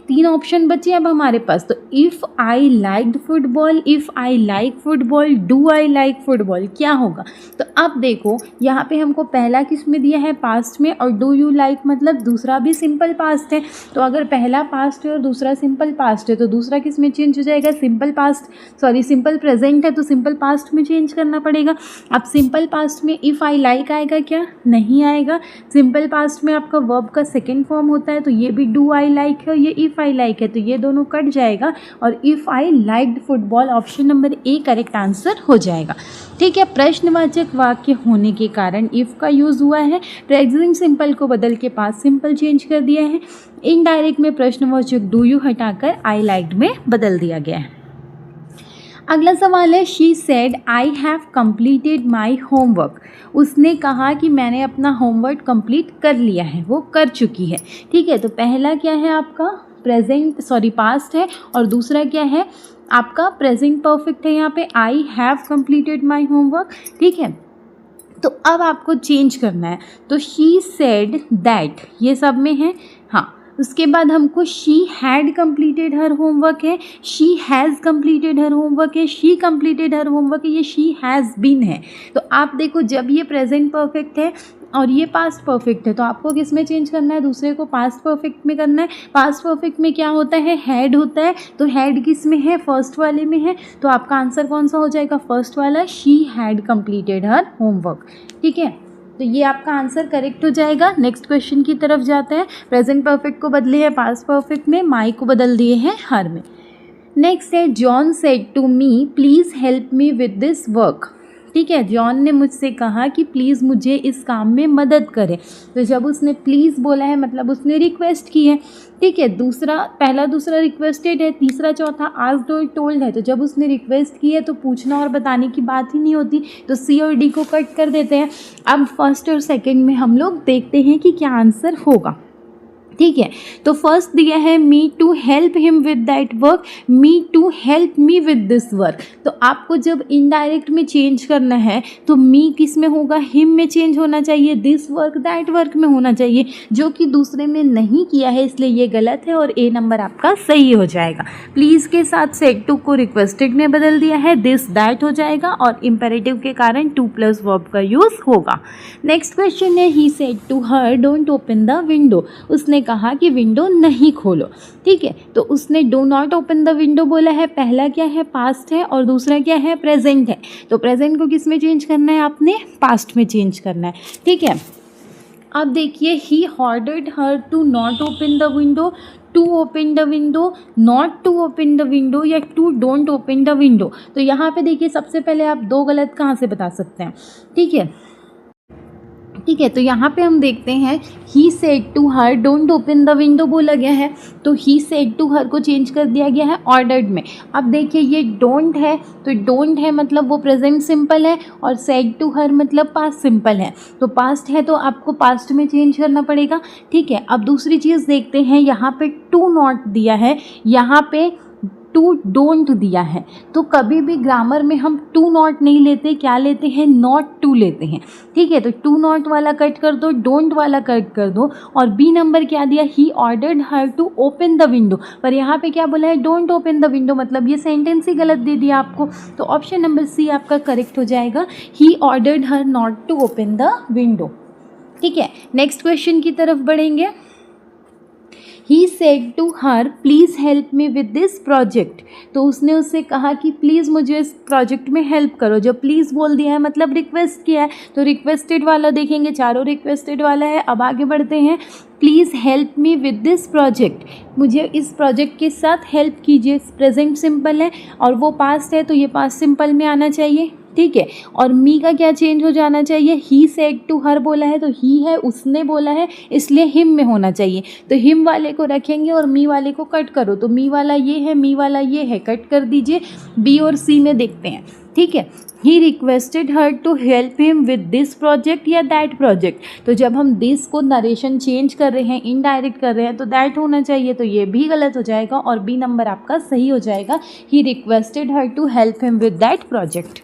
3 ऑप्शन बचे अब हमारे पास। तो if I liked football, if I like football, do I like football, क्या होगा। तो अब देखो यहाँ पे हमको पहला किस में दिया है, पास्ट में, और डू यू लाइक मतलब दूसरा भी सिंपल पास्ट है। तो अगर पहला पास्ट है और दूसरा सिंपल पास्ट है तो दूसरा किस में चेंज हो जाएगा, simple past, sorry simple present है तो सिंपल पास्ट में चेंज करना पड़ेगा। अब सिंपल पास्ट में इफ़ आई लाइक आएगा क्या, नहीं आएगा। सिंपल पास्ट में आपका वर्ब का सेकेंड फॉर्म होता है तो ये भी डू आई लाइक है, ये इफ़ आई लाइक है, तो ये दोनों कट जाएगा और if I liked football option number A correct answer हो जाएगा। ठीक है, प्रश्नवाचक वाक्य होने के कारण इफ़ का यूज़ हुआ है, प्रेजेंट सिंपल को बदल के पास्ट सिंपल चेंज कर दिया है, इनडायरेक्ट में प्रश्नवाचक डू यू हटाकर आई लाइक्ड में बदल दिया गया है। अगला सवाल है she said I have completed my homework. उसने कहा कि मैंने अपना होमवर्क कंप्लीट कर लिया है, वो कर चुकी है। ठीक है, तो पहला क्या है आपका प्रेजेंट, सॉरी पास्ट है, और दूसरा क्या है आपका प्रेजेंट परफेक्ट है। यहाँ पे I have completed my homework. ठीक है, तो अब आपको चेंज करना है, तो शी सेड दैट ये सब में है, हाँ। उसके बाद हमको she had completed her homework है, she has completed her homework है, शी कंप्लीटेड हर होमवर्क है, ये शी हैज़ बीन है। तो आप देखो जब ये प्रेजेंट परफेक्ट है और ये पास्ट परफेक्ट है तो आपको किस में चेंज करना है, दूसरे को पास्ट परफेक्ट में करना है। पास्ट परफेक्ट में क्या होता है, हैड होता है, तो हैड किस में है, फर्स्ट वाले में है, तो आपका आंसर कौन सा हो जाएगा, फर्स्ट वाला, she had completed her homework. ठीक है, तो ये आपका आंसर करेक्ट हो जाएगा। नेक्स्ट क्वेश्चन की तरफ जाते हैं। प्रेजेंट परफेक्ट को बदले हैं पास्ट परफेक्ट में, माई को बदल दिए हैं हर में। नेक्स्ट है John said to me please help me with this work. ठीक है, जॉन ने मुझसे कहा कि प्लीज़ मुझे इस काम में मदद करें। तो जब उसने प्लीज़ बोला है मतलब उसने रिक्वेस्ट की है। ठीक है, दूसरा पहला दूसरा रिक्वेस्टेड है, तीसरा चौथा आस्क्ड और टोल्ड है। तो जब उसने रिक्वेस्ट की है तो पूछना और बताने की बात ही नहीं होती, तो सी और डी को कट कर देते हैं। अब फर्स्ट और सेकंड में हम लोग देखते हैं कि क्या आंसर होगा। ठीक है, तो फर्स्ट दिया है me to help him with that work, me to help me with this work. तो आपको जब इनडायरेक्ट में चेंज करना है तो मी किस में होगा, हिम में चेंज होना चाहिए, दिस वर्क दैट वर्क में होना चाहिए, जो कि दूसरे में नहीं किया है, इसलिए ये गलत है और ए नंबर आपका सही हो जाएगा। प्लीज़ के साथ सेड टू को रिक्वेस्टेड में बदल दिया है, दिस दैट हो जाएगा और इम्पेरेटिव के कारण टू प्लस वर्ब का यूज़ होगा। नेक्स्ट क्वेश्चन है he said to her don't open the window. उसने कहा कि विंडो नहीं खोलो। ठीक है, तो उसने do not open the window बोला है, पहला क्या है पास्ट है और दूसरा क्या है प्रेजेंट है। तो प्रेजेंट को किस में चेंज करना है, आपने पास्ट में चेंज करना है। ठीक है, अब देखिए he ordered her to not open the window, to open the window, not to open the window या to don't open the window. तो यहाँ पे देखिए सबसे पहले आप दो गलत कहाँ से बता सकते हैं। ठीक है, ठीक है, तो यहाँ पे हम देखते हैं he said to her don't open the window बोला गया है, तो ही सेड टू हर को चेंज कर दिया गया है ऑर्डर्ड में। अब देखिए ये डोंट है, तो डोंट है मतलब वो प्रेजेंट सिंपल है और सेड टू हर मतलब पास्ट सिंपल है, तो पास्ट है तो आपको पास्ट में चेंज करना पड़ेगा। ठीक है, अब दूसरी चीज़ देखते हैं, यहाँ पे टू नॉट दिया है, यहाँ पे टू डोंट दिया है। तो कभी भी ग्रामर में हम टू नॉट नहीं लेते, क्या लेते हैं, नॉट टू लेते हैं। ठीक है, तो टू नॉट वाला कट कर दो, डोंट वाला कट कर दो, और बी नंबर क्या दिया, he ordered her to open the window, पर यहाँ पे क्या बोला है, डोंट ओपन द विंडो, मतलब ये सेंटेंस ही गलत दे दिया आपको। तो ऑप्शन नंबर सी आपका करेक्ट हो जाएगा, he ordered her not to open the window. ठीक है, नेक्स्ट क्वेश्चन की तरफ बढ़ेंगे। He said to her please help me with this project. तो उसने उससे कहा कि प्लीज़ मुझे इस प्रोजेक्ट में हेल्प करो। जब प्लीज़ बोल दिया है मतलब रिक्वेस्ट किया है, तो रिक्वेस्टेड वाला देखेंगे, चारों रिक्वेस्टेड वाला है। अब आगे बढ़ते हैं, please help me with this project, मुझे इस प्रोजेक्ट के साथ हेल्प कीजिए। प्रेजेंट सिंपल है और वो पास्ट है तो ये पास्ट सिंपल में आना चाहिए। ठीक है। और मी का क्या चेंज हो जाना चाहिए, ही सेड टू हर बोला है तो ही है, उसने बोला है इसलिए हिम में होना चाहिए, तो हिम वाले को रखेंगे और मी वाले को कट करो, तो मी वाला ये है, मी वाला ये है, कट कर दीजिए। बी और सी में देखते हैं, ठीक है। He requested her to help him with this project या दैट प्रोजेक्ट, तो जब हम दिस को नरेशन चेंज कर रहे हैं, इनडायरेक्ट कर रहे हैं, तो दैट होना चाहिए, तो ये भी गलत हो जाएगा और बी नंबर आपका सही हो जाएगा। He requested her to help him with that project,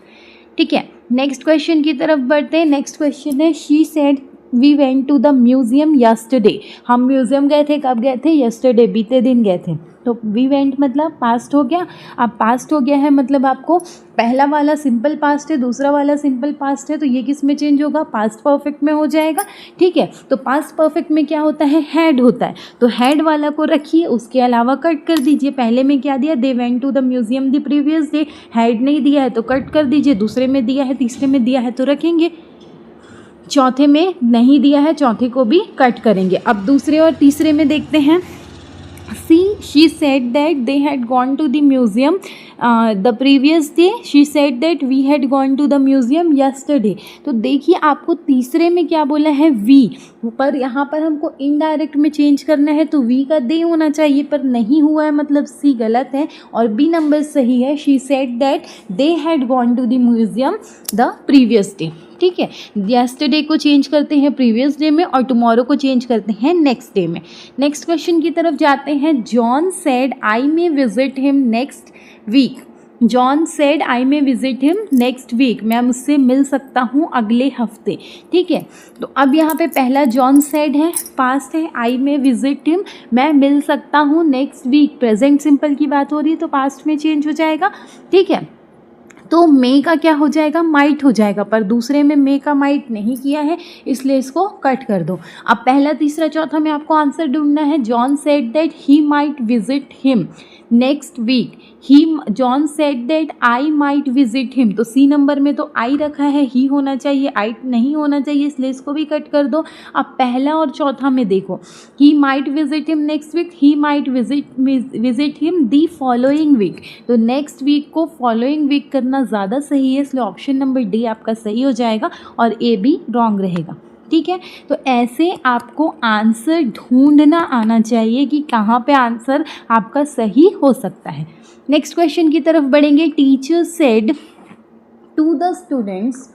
ठीक है। नेक्स्ट क्वेश्चन की तरफ बढ़ते हैं। नेक्स्ट क्वेश्चन है she said we went to the museum yesterday, हम म्यूजियम गए थे, कब गए थे, यस्टरडे, बीते दिन गए थे, तो वी वेंट मतलब पास्ट हो गया। अब पास्ट हो गया है मतलब आपको पहला वाला सिंपल पास्ट है, दूसरा वाला सिंपल पास्ट है, तो ये किस में चेंज होगा, पास्ट परफेक्ट में हो जाएगा, ठीक है। तो पास्ट परफेक्ट में क्या होता है, हैड होता है, तो हैड वाला को रखिए, उसके अलावा कट कर दीजिए। पहले में क्या दिया, they went to the museum the previous day, had नहीं दिया है तो कट कर दीजिए, दूसरे में दिया है, तीसरे में दिया है तो रखेंगे, चौथे में नहीं दिया है, चौथे को भी कट करेंगे। अब दूसरे और तीसरे में देखते हैं। she said that they had gone to the museum the previous day, she said that we had gone to the museum yesterday, तो देखिए आपको तीसरे में क्या बोला है, वी, पर यहाँ पर हमको इनडायरेक्ट में चेंज करना है तो वी का दे होना चाहिए, पर नहीं हुआ है मतलब सी गलत है और बी नंबर सही है। she said that they had gone to the museum the previous day, ठीक है। येस्टरडे को चेंज करते हैं प्रीवियस डे में और टुमारो को चेंज करते हैं नेक्स्ट डे में। नेक्स्ट क्वेश्चन की तरफ जाते हैं। John said I may visit him next week, John said I may visit him next week, मैं मुझसे मिल सकता हूँ अगले हफ्ते, ठीक है। तो अब यहाँ पे पहला जॉन सेड है, पास्ट है, आई मे विजिट हिम, मैं मिल सकता हूँ नेक्स्ट वीक, प्रेजेंट सिंपल की बात हो रही है तो पास्ट में चेंज हो जाएगा, ठीक है। तो मे का क्या हो जाएगा, माइट हो जाएगा, पर दूसरे में मे का माइट नहीं किया है इसलिए इसको कट कर दो। अब पहला तीसरा चौथा में आपको आंसर ढूंढना है। John said that he might visit him next week, he, John said that I might visit him, तो सी नंबर में तो आई रखा है, ही होना चाहिए, आई नहीं होना चाहिए इसलिए इसको भी कट कर दो। अब पहला और चौथा में देखो, he might visit him next week, he might visit him the following week, तो नेक्स्ट वीक को फॉलोइंग वीक करना ज़्यादा सही है इसलिए ऑप्शन नंबर डी आपका सही हो जाएगा और ए बी रॉन्ग रहेगा, ठीक है। तो ऐसे आपको आंसर ढूंढना आना चाहिए कि कहाँ पे आंसर आपका सही हो सकता है। नेक्स्ट क्वेश्चन की तरफ बढ़ेंगे। Teacher said to the students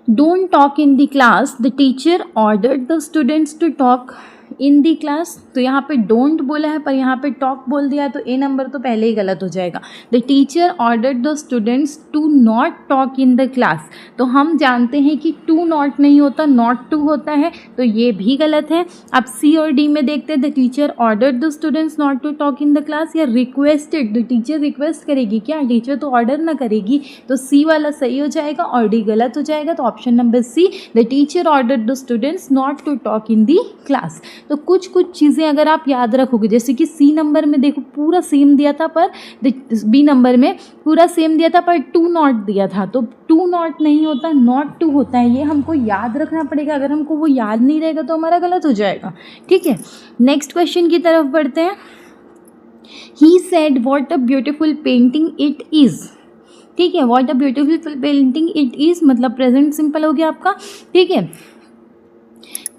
don't talk in the class, the teacher ordered the students to talk in the class, तो यहाँ पे डोंट बोला है पर यहाँ पे टॉक बोल दिया तो ए नंबर तो पहले ही गलत हो जाएगा। The teacher ordered the students to not talk in the class, तो हम जानते हैं कि टू नॉट नहीं होता, नॉट टू होता है, तो ये भी गलत है। अब सी और डी में देखते हैं। The teacher ordered the students not to talk in the class या रिक्वेस्टेड, द टीचर रिक्वेस्ट करेगी क्या, टीचर तो ऑर्डर ना करेगी, तो सी वाला सही हो जाएगा और डी गलत हो जाएगा, तो option number C, the teacher ordered the students not to talk in the class. तो कुछ चीज़ें अगर आप याद रखोगे, जैसे कि सी नंबर में देखो पूरा सेम दिया था पर बी नंबर में पूरा सेम दिया था पर टू नॉट दिया था, तो टू नॉट नहीं होता, नॉट टू होता है, ये हमको याद रखना पड़ेगा। अगर हमको वो याद नहीं रहेगा तो हमारा गलत हो जाएगा, ठीक है। नेक्स्ट क्वेश्चन की तरफ बढ़ते हैं। He said what a beautiful painting it is, ठीक है। What a beautiful painting it is मतलब प्रेजेंट सिंपल हो गया आपका, ठीक है।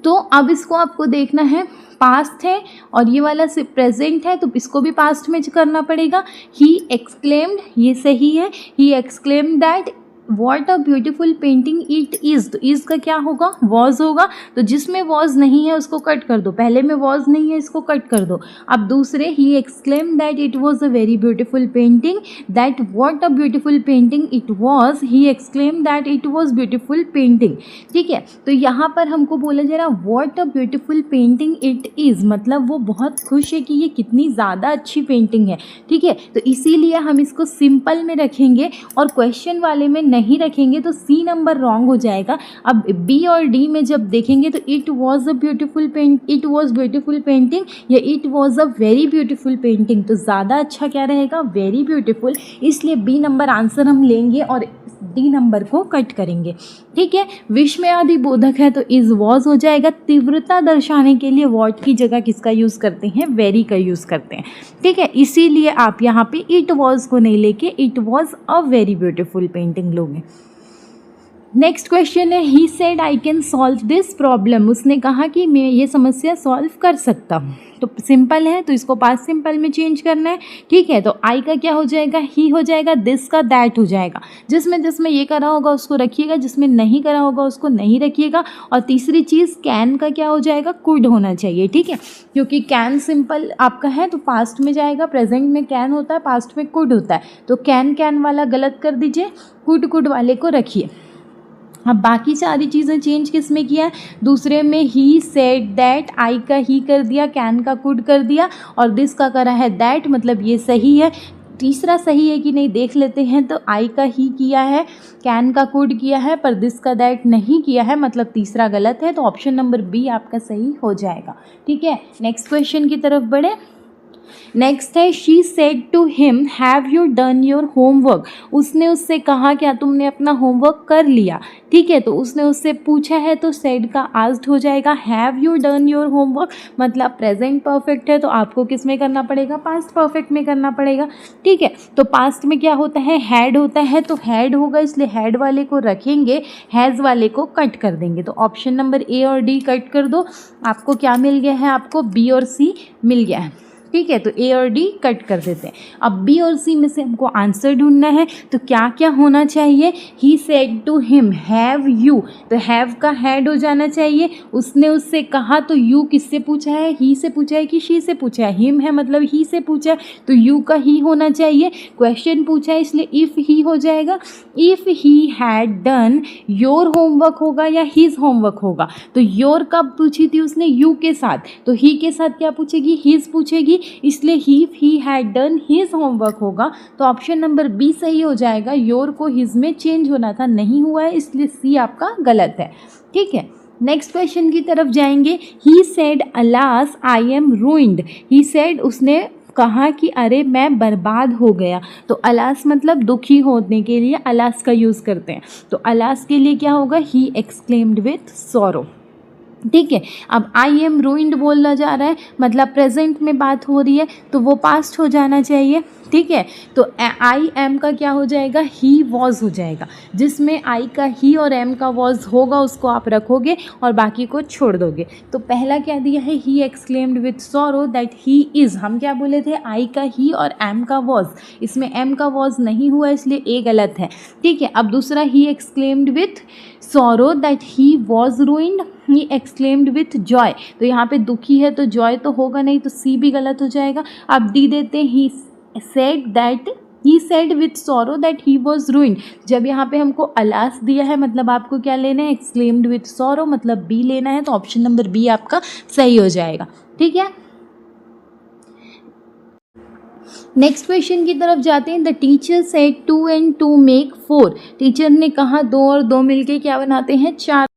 तो अब इसको आपको देखना है, पास्ट है और ये वाला प्रेजेंट है तो इसको भी पास्ट में करना पड़ेगा। ही एक्सक्लेम्ड, ये सही है, ही exclaimed that what a beautiful painting it is, तो इज़ का क्या होगा, वॉज होगा, तो जिसमें वॉज नहीं है उसको कट कर दो, पहले में वॉज नहीं है इसको कट कर दो। अब दूसरे, he exclaim that it was a very beautiful painting, that what a beautiful painting it was, he exclaim that it was beautiful painting, ठीक है। तो यहाँ पर हमको बोला जा रहा what a beautiful painting it is, मतलब वो बहुत खुश है कि ये कितनी ज़्यादा अच्छी पेंटिंग है, ठीक है। तो इसीलिए हम इसको सिंपल में रखेंगे और क्वेश्चन वाले में नहीं रखेंगे तो सी नंबर रॉन्ग हो जाएगा। अब बी और डी में जब देखेंगे तो it was a beautiful it was beautiful painting या it was a very beautiful painting, तो ज़्यादा अच्छा क्या रहेगा, वेरी ब्यूटीफुल, इसलिए बी नंबर आंसर हम लेंगे और डी नंबर को कट करेंगे, ठीक है। विस्मयादि बोधक है तो इज वॉज हो जाएगा। तीव्रता दर्शाने के लिए वॉट की जगह किसका यूज़ करते हैं, वेरी का यूज़ करते हैं, ठीक है। इसीलिए आप यहाँ पे इट वॉज को नहीं लेके it was a very beautiful painting लो। करोगे। नेक्स्ट क्वेश्चन है he said I can solve this problem, उसने कहा कि मैं ये समस्या सॉल्व कर सकता हूँ। तो सिंपल है तो इसको पास्ट सिंपल में चेंज करना है, ठीक है। तो आई का क्या हो जाएगा, ही हो जाएगा, दिस का दैट हो जाएगा। जिसमें जिसमें ये करा होगा उसको रखिएगा, जिसमें नहीं करा होगा उसको नहीं रखिएगा। और तीसरी चीज़ कैन का क्या हो जाएगा, कुड होना चाहिए, ठीक है। क्योंकि कैन सिंपल आपका है तो पास्ट में जाएगा, प्रेजेंट में कैन होता है, पास्ट में कुड होता है। तो कैन वाला गलत कर दीजिए, कुड वाले को रखिए। अब बाकी सारी चीज़ें चेंज किस में किया है, दूसरे में ही सेड दैट, आई का ही कर दिया, कैन का कुड कर दिया, और दिस का करा है दैट, मतलब ये सही है। तीसरा सही है कि नहीं देख लेते हैं। तो आई का ही किया है, कैन का कुड किया है, पर दिस का दैट नहीं किया है, मतलब तीसरा गलत है। तो ऑप्शन नंबर बी आपका सही हो जाएगा, ठीक है। नेक्स्ट क्वेश्चन की तरफ बढ़े। नेक्स्ट है she said to him have you done your homework, उसने उससे कहा क्या तुमने अपना होमवर्क कर लिया, ठीक है। तो उसने उससे पूछा है तो सेड का आस्क्ड हो जाएगा। Have you done your homework मतलब प्रेजेंट परफेक्ट है तो आपको किस में करना पड़ेगा, पास्ट परफेक्ट में करना पड़ेगा, ठीक है। तो पास्ट में क्या होता है, हैड होता है, तो हैड होगा, इसलिए हैड वाले को रखेंगे, हैज़ वाले को कट कर देंगे। तो ऑप्शन नंबर ए और डी कट कर दो, आपको क्या मिल गया है, आपको बी और सी मिल गया है, ठीक है। तो ए और डी कट कर देते हैं। अब बी और सी में से हमको आंसर ढूंढना है, तो क्या क्या होना चाहिए। He said to him have you, तो हैव का हैड हो जाना चाहिए। उसने उससे कहा तो यू किससे पूछा है, ही से पूछा है कि शी से पूछा है, हिम है मतलब ही से पूछा है, तो यू का ही होना चाहिए। क्वेश्चन पूछा है इसलिए इफ़ ही हो जाएगा। If he had done your homework होगा या हिज होमवर्क होगा। तो योर कब पूछी थी उसने, यू के साथ, तो ही के साथ क्या पूछेगी, हिज पूछेगी, इसलिए he had done his homework होगा। तो ऑप्शन नंबर बी सही हो जाएगा। योर को हिज में चेंज होना था, नहीं हुआ है, इसलिए सी आपका गलत है, ठीक है। नेक्स्ट क्वेश्चन की तरफ जाएंगे। He said alas I am ruined, he said उसने कहा कि अरे मैं बर्बाद हो गया। तो अलास मतलब दुखी होने के लिए अलास का यूज़ करते हैं। तो अलास के लिए क्या होगा, ही एक्सक्लेम्ड विथ सॉरो, ठीक है। अब आई एम रूइंड बोलना जा रहा है, मतलब प्रेजेंट में बात हो रही है, तो वो पास्ट हो जाना चाहिए, ठीक है। तो आई एम का क्या हो जाएगा, ही वॉज हो जाएगा। जिसमें आई का ही और एम का वॉज होगा उसको आप रखोगे और बाकी को छोड़ दोगे। तो पहला क्या दिया है, ही exclaimed with sorrow that he is, हम क्या बोले थे, आई का ही और एम का वॉज, इसमें एम का वॉज नहीं हुआ इसलिए ए गलत है, ठीक है। अब दूसरा ही exclaimed with sorrow that he was ruined, he exclaimed with Joy, तो यहाँ पे दुखी है तो जॉय तो होगा नहीं, तो सी भी गलत हो जाएगा। अब डी देते हैं, he said that, he said with sorrow that he was ruined. जब यहाँ पे हमको अलास दिया है मतलब आपको क्या लेना है, एक्सक्लेम्ड विथ सॉरो मतलब बी लेना है। तो ऑप्शन नंबर बी आपका सही हो जाएगा, ठीक है। नेक्स्ट क्वेश्चन की तरफ जाते हैं। The teacher said 2 and 2 make 4, teacher ने कहा 2 और 2 मिलके क्या बनाते हैं, 4।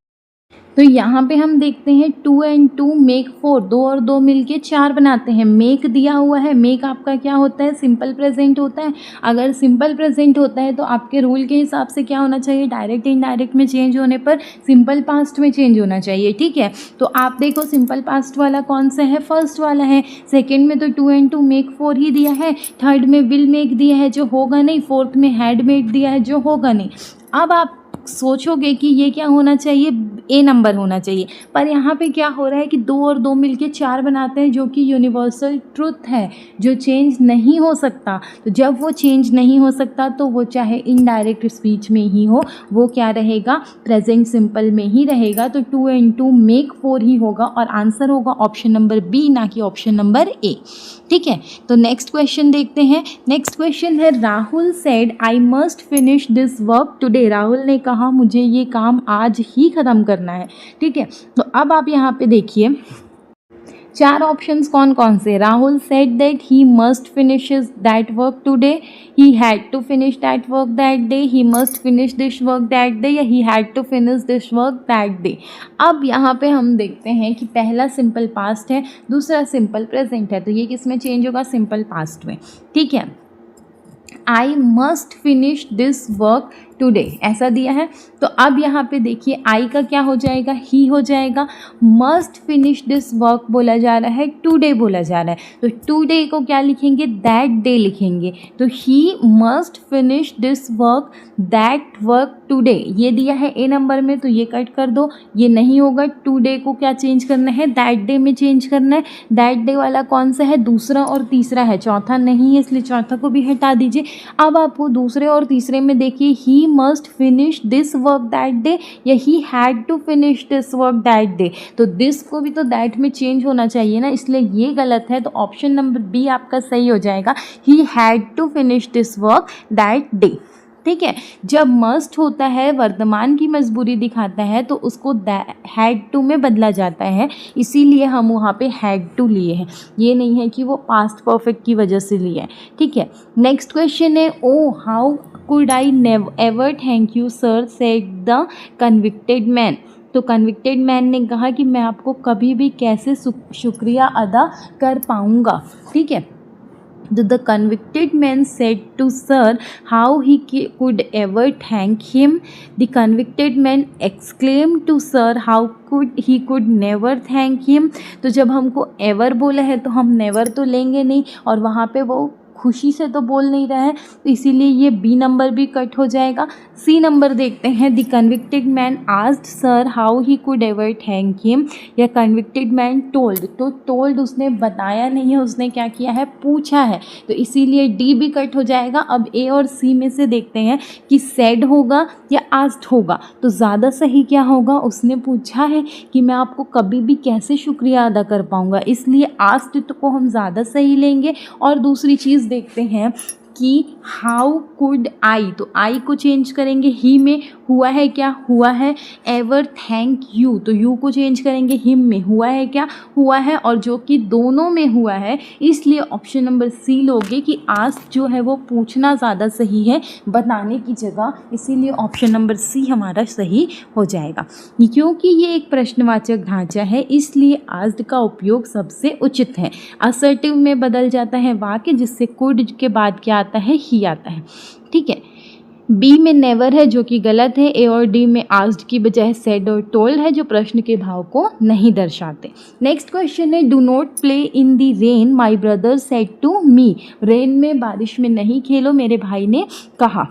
तो यहाँ पे हम देखते हैं 2 and 2 मेक 4, 2 और 2 मिलके 4 बनाते हैं। मेक दिया हुआ है, मेक आपका क्या होता है, सिंपल प्रेजेंट होता है। अगर सिंपल प्रेजेंट होता है तो आपके रूल के हिसाब से क्या होना चाहिए, डायरेक्ट इनडायरेक्ट में चेंज होने पर सिंपल पास्ट में चेंज होना चाहिए, ठीक है। तो आप देखो सिंपल पास्ट वाला कौन सा है, फर्स्ट वाला है। सेकेंड में तो 2 and 2 मेक 4 ही दिया है, थर्ड में विल मेक दिया है जो होगा नहीं, फोर्थ में हैड मेक दिया है जो होगा नहीं। अब आप सोचोगे कि ये क्या होना चाहिए, ए नंबर होना चाहिए, पर यहाँ पे क्या हो रहा है कि 2 और 2 मिलके 4 बनाते हैं, जो कि यूनिवर्सल ट्रुथ है, जो चेंज नहीं हो सकता। तो जब वो चेंज नहीं हो सकता तो वो चाहे इनडायरेक्ट स्पीच में ही हो, वो क्या रहेगा, प्रेजेंट सिंपल में ही रहेगा। तो 2 and 2 मेक 4 ही होगा और आंसर होगा ऑप्शन नंबर बी, ना कि ऑप्शन नंबर ए, ठीक है। तो नेक्स्ट क्वेश्चन देखते हैं। नेक्स्ट क्वेश्चन है Rahul said I must finish this work today, Rahul ने कहा मुझे ये काम आज ही ख़त्म करना है, ठीक है। तो अब आप यहाँ पे देखिए 4 ऑप्शंस कौन कौन से। Rahul said that he must finishes that work today, he had to finish that work that day, he must finish this work that day, या he had to finish this work that day. अब यहाँ पे हम देखते हैं कि पहला simple past है, दूसरा सिंपल प्रेजेंट है, तो ये किस में चेंज होगा, सिंपल पास्ट में, ठीक है। I must finish this work today ऐसा दिया है। तो अब यहाँ पे देखिए आई का क्या हो जाएगा, ही हो जाएगा। मस्ट फिनिश दिस वर्क बोला जा रहा है, टुडे बोला जा रहा है, तो टुडे को क्या लिखेंगे, दैट डे लिखेंगे। तो ही must finish this work that work today ये दिया है ए नंबर में, तो ये कट कर दो, ये नहीं होगा। टुडे को क्या चेंज करना है, दैट डे में चेंज करना है। दैट डे वाला कौन सा है, दूसरा और तीसरा है, चौथा नहीं है, इसलिए चौथा को भी हटा दीजिए। अब आपको दूसरे और तीसरे में देखिए, he must finish this work that day या he had to finish this work that day, तो दिस को भी तो दैट में चेंज होना चाहिए ना, इसलिए ये गलत है। तो ऑप्शन नंबर बी आपका सही हो जाएगा, he had to finish this work that day. ठीक है, जब मस्ट होता है वर्तमान की मजबूरी दिखाता है तो उसको हैड टू में बदला जाता है, इसीलिए हम वहाँ पे हैड टू लिए हैं, ये नहीं है कि वो पास्ट परफेक्ट की वजह से लिए हैं। ठीक है, नेक्स्ट क्वेश्चन है, oh how could I ever thank you sir said the convicted man. तो कन्विक्टेड मैन ने कहा कि मैं आपको कभी भी कैसे शुक्रिया अदा कर पाऊँगा। ठीक है, the convicted man said to sir how he could ever thank him. The convicted man exclaimed to sir how he could never thank him. तो जब हमको ever बोला है तो हम never तो लेंगे नहीं, और वहाँ पे वो खुशी से तो बोल नहीं रहा है, तो इसीलिए ये बी नंबर भी कट हो जाएगा। सी नंबर देखते हैं, the convicted man asked sir how he could ever thank him, या कन्विक्टेड मैन टोल्ड, तो टोल्ड उसने बताया नहीं है, उसने क्या किया है, पूछा है, तो इसीलिए डी भी कट हो जाएगा। अब ए और सी में से देखते हैं कि सेड होगा या आस्क्ड होगा, तो ज़्यादा सही क्या होगा, उसने पूछा है कि मैं आपको कभी भी कैसे शुक्रिया अदा कर पाऊँगा, इसलिए आस्क्ड को हम ज़्यादा सही लेंगे। और दूसरी चीज़ देखते हैं कि हाउ कुड आई, तो आई को चेंज करेंगे ही में, हुआ है क्या, हुआ है। एवर थैंक यू, तो यू को चेंज करेंगे हिम में, हुआ है क्या, हुआ है, और जो कि दोनों में हुआ है, इसलिए ऑप्शन नंबर सी लोगे कि आस्क जो है वो पूछना ज़्यादा सही है बताने की जगह, इसीलिए ऑप्शन नंबर सी हमारा सही हो जाएगा। क्योंकि ये एक प्रश्नवाचक ढांचा है, इसलिए आस्क्ड का उपयोग सबसे उचित है। असर्टिव में बदल जाता है वाक्य, जिससे कुड के बाद क्या आता है, ही आता है। ठीक है, बी में नेवर है जो कि गलत है। ए और डी में आस्क्ड की बजाय सेड और टोल्ड है जो प्रश्न के भाव को नहीं दर्शाते। नेक्स्ट क्वेश्चन है, do not play in the rain my brother said to me. Rain में, बारिश में नहीं खेलो, मेरे भाई ने कहा।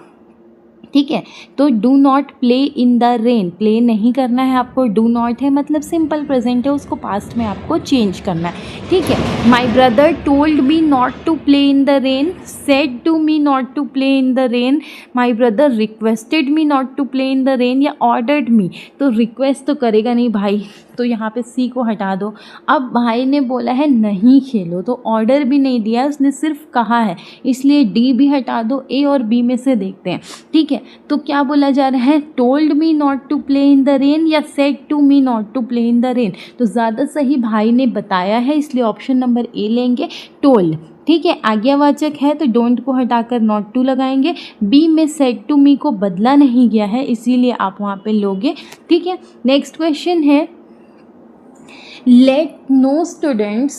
ठीक है, तो do not play in the rain, play नहीं करना है आपको, डू नॉट है मतलब सिंपल प्रेजेंट है, उसको पास्ट में आपको चेंज करना है। ठीक है, my brother told me not to play in the rain, said to me not to play in the rain, my brother requested me not to play in the rain, या ordered me, तो request तो करेगा नहीं भाई, तो यहाँ पे सी को हटा दो। अब भाई ने बोला है नहीं खेलो, तो ऑर्डर भी नहीं दिया, उसने सिर्फ कहा है, इसलिए डी भी हटा दो। ए और बी में से देखते हैं। ठीक है, तो क्या बोला जा रहा है, told me not to play in the rain या said to me not to play in the rain, तो ज़्यादा सही भाई ने बताया है, इसलिए ऑप्शन नंबर ए लेंगे, टोल्ड। ठीक है, आज्ञावाचक है तो डोंट को हटाकर नॉट टू लगाएंगे। बी में सेड टू मी को बदला नहीं गया है, इसीलिए आप वहाँ पे लोगे। ठीक है, नेक्स्ट क्वेश्चन है, let no students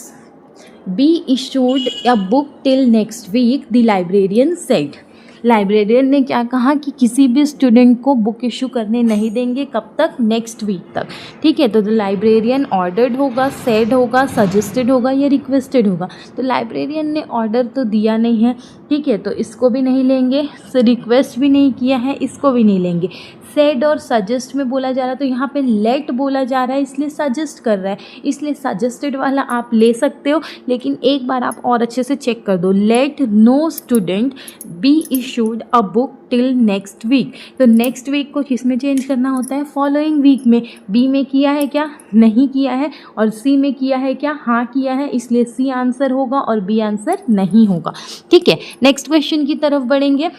be issued a book till next week, the librarian said. Librarian ने क्या कहा कि किसी भी स्टूडेंट को बुक इशू करने नहीं देंगे, कब तक, नेक्स्ट वीक तक। ठीक है, तो द लाइब्रेरियन ऑर्डर्ड होगा, सेड होगा, सजेस्टेड होगा या रिक्वेस्टेड होगा, तो लाइब्रेरियन ने ऑर्डर तो दिया नहीं है। ठीक है, तो इसको भी नहीं लेंगे, रिक्वेस्ट भी नहीं किया है, इसको भी नहीं लेंगे। सेड और सजेस्ट में बोला जा रहा है, तो यहाँ पे लेट बोला जा रहा है, इसलिए सजेस्ट कर रहा है, इसलिए सजेस्टेड वाला आप ले सकते हो, लेकिन एक बार आप और अच्छे से चेक कर दो। Let no student be issued a book till next week, तो नेक्स्ट वीक को किस में चेंज करना होता है, फॉलोइंग वीक में। बी में किया है क्या, नहीं किया है, और सी में किया है क्या, हाँ किया है, इसलिए सी आंसर होगा और बी आंसर नहीं होगा। ठीक है, नेक्स्ट क्वेश्चन की तरफ बढ़ेंगे।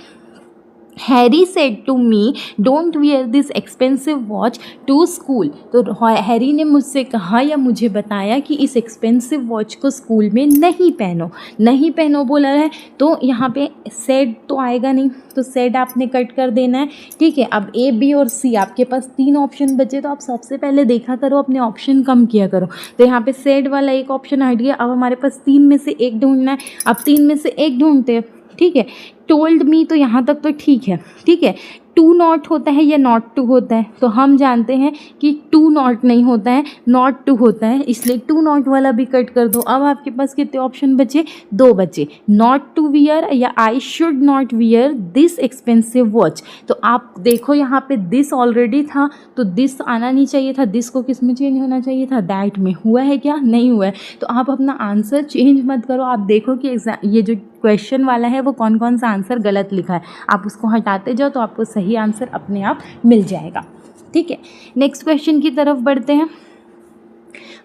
Harry said to me don't wear this expensive watch to school, तो हैरी ने मुझसे कहा या मुझे बताया कि इस एक्सपेंसिव वॉच को स्कूल में नहीं पहनो, नहीं पहनो बोला है, तो यहाँ पे सेड तो आएगा नहीं, तो सेड आपने कट कर देना है। ठीक है, अब ए बी और सी आपके पास 3 ऑप्शन बचे, तो आप सबसे पहले देखा करो, अपने ऑप्शन कम किया करो। तो यहाँ पे सेड वाला एक ऑप्शन हट गया, अब हमारे पास 3 में से एक ढूंढना है, अब 3 में से एक ढूंढते हैं। ठीक है, टोल्ड मी तो यहाँ तक तो ठीक है। ठीक है, टू नॉट होता है या नॉट टू होता है? तो हम जानते हैं कि टू नॉट नहीं होता है, नॉट टू होता है, इसलिए टू नॉट वाला भी कट कर दो। अब आपके पास कितने ऑप्शन बचे? 2 बचे, नॉट टू वियर या I should not wear this expensive watch. तो आप देखो यहाँ पे दिस ऑलरेडी था, तो दिस आना नहीं चाहिए था, दिस को किस में चेंज होना चाहिए था? दैट में। हुआ है क्या? नहीं हुआ है। तो आप अपना आंसर चेंज मत करो, आप देखो कि ये जो क्वेश्चन वाला है वो कौन कौन सा आंसर गलत लिखा है, आप उसको हटाते जाओ तो आपको सही आंसर अपने आप मिल जाएगा। ठीक है, नेक्स्ट क्वेश्चन की तरफ बढ़ते हैं।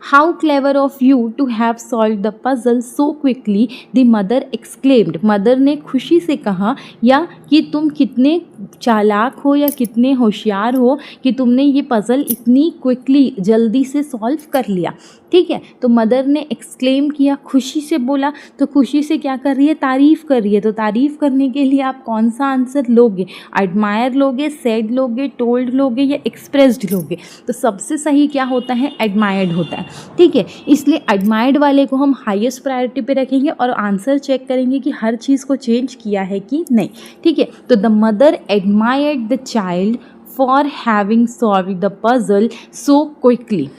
How clever of you to have solved the puzzle so quickly, the mother exclaimed. Mother ने खुशी से कहा या कि तुम कितने चालाक हो या कितने होशियार हो कि तुमने ये पज़ल इतनी क्विकली जल्दी से सॉल्व कर लिया। ठीक है, तो मदर ने एक्सक्लेम किया, खुशी से बोला, तो खुशी से क्या कर रही है? तारीफ़ कर रही है। तो तारीफ़ करने के लिए आप कौन सा आंसर लोगे? एडमायर लोगे, सेड लोगे, टोल्ड लोगे या एक्सप्रेस्ड लोगे? तो सबसे सही क्या होता है? एडमायर्ड होता है। ठीक है, इसलिए एडमायर्ड वाले को हम हाईएस्ट प्रायोरिटी पे रखेंगे और आंसर चेक करेंगे कि हर चीज़ को चेंज किया है कि नहीं। ठीक है, तो the mother admired the child for having solved the puzzle so quickly.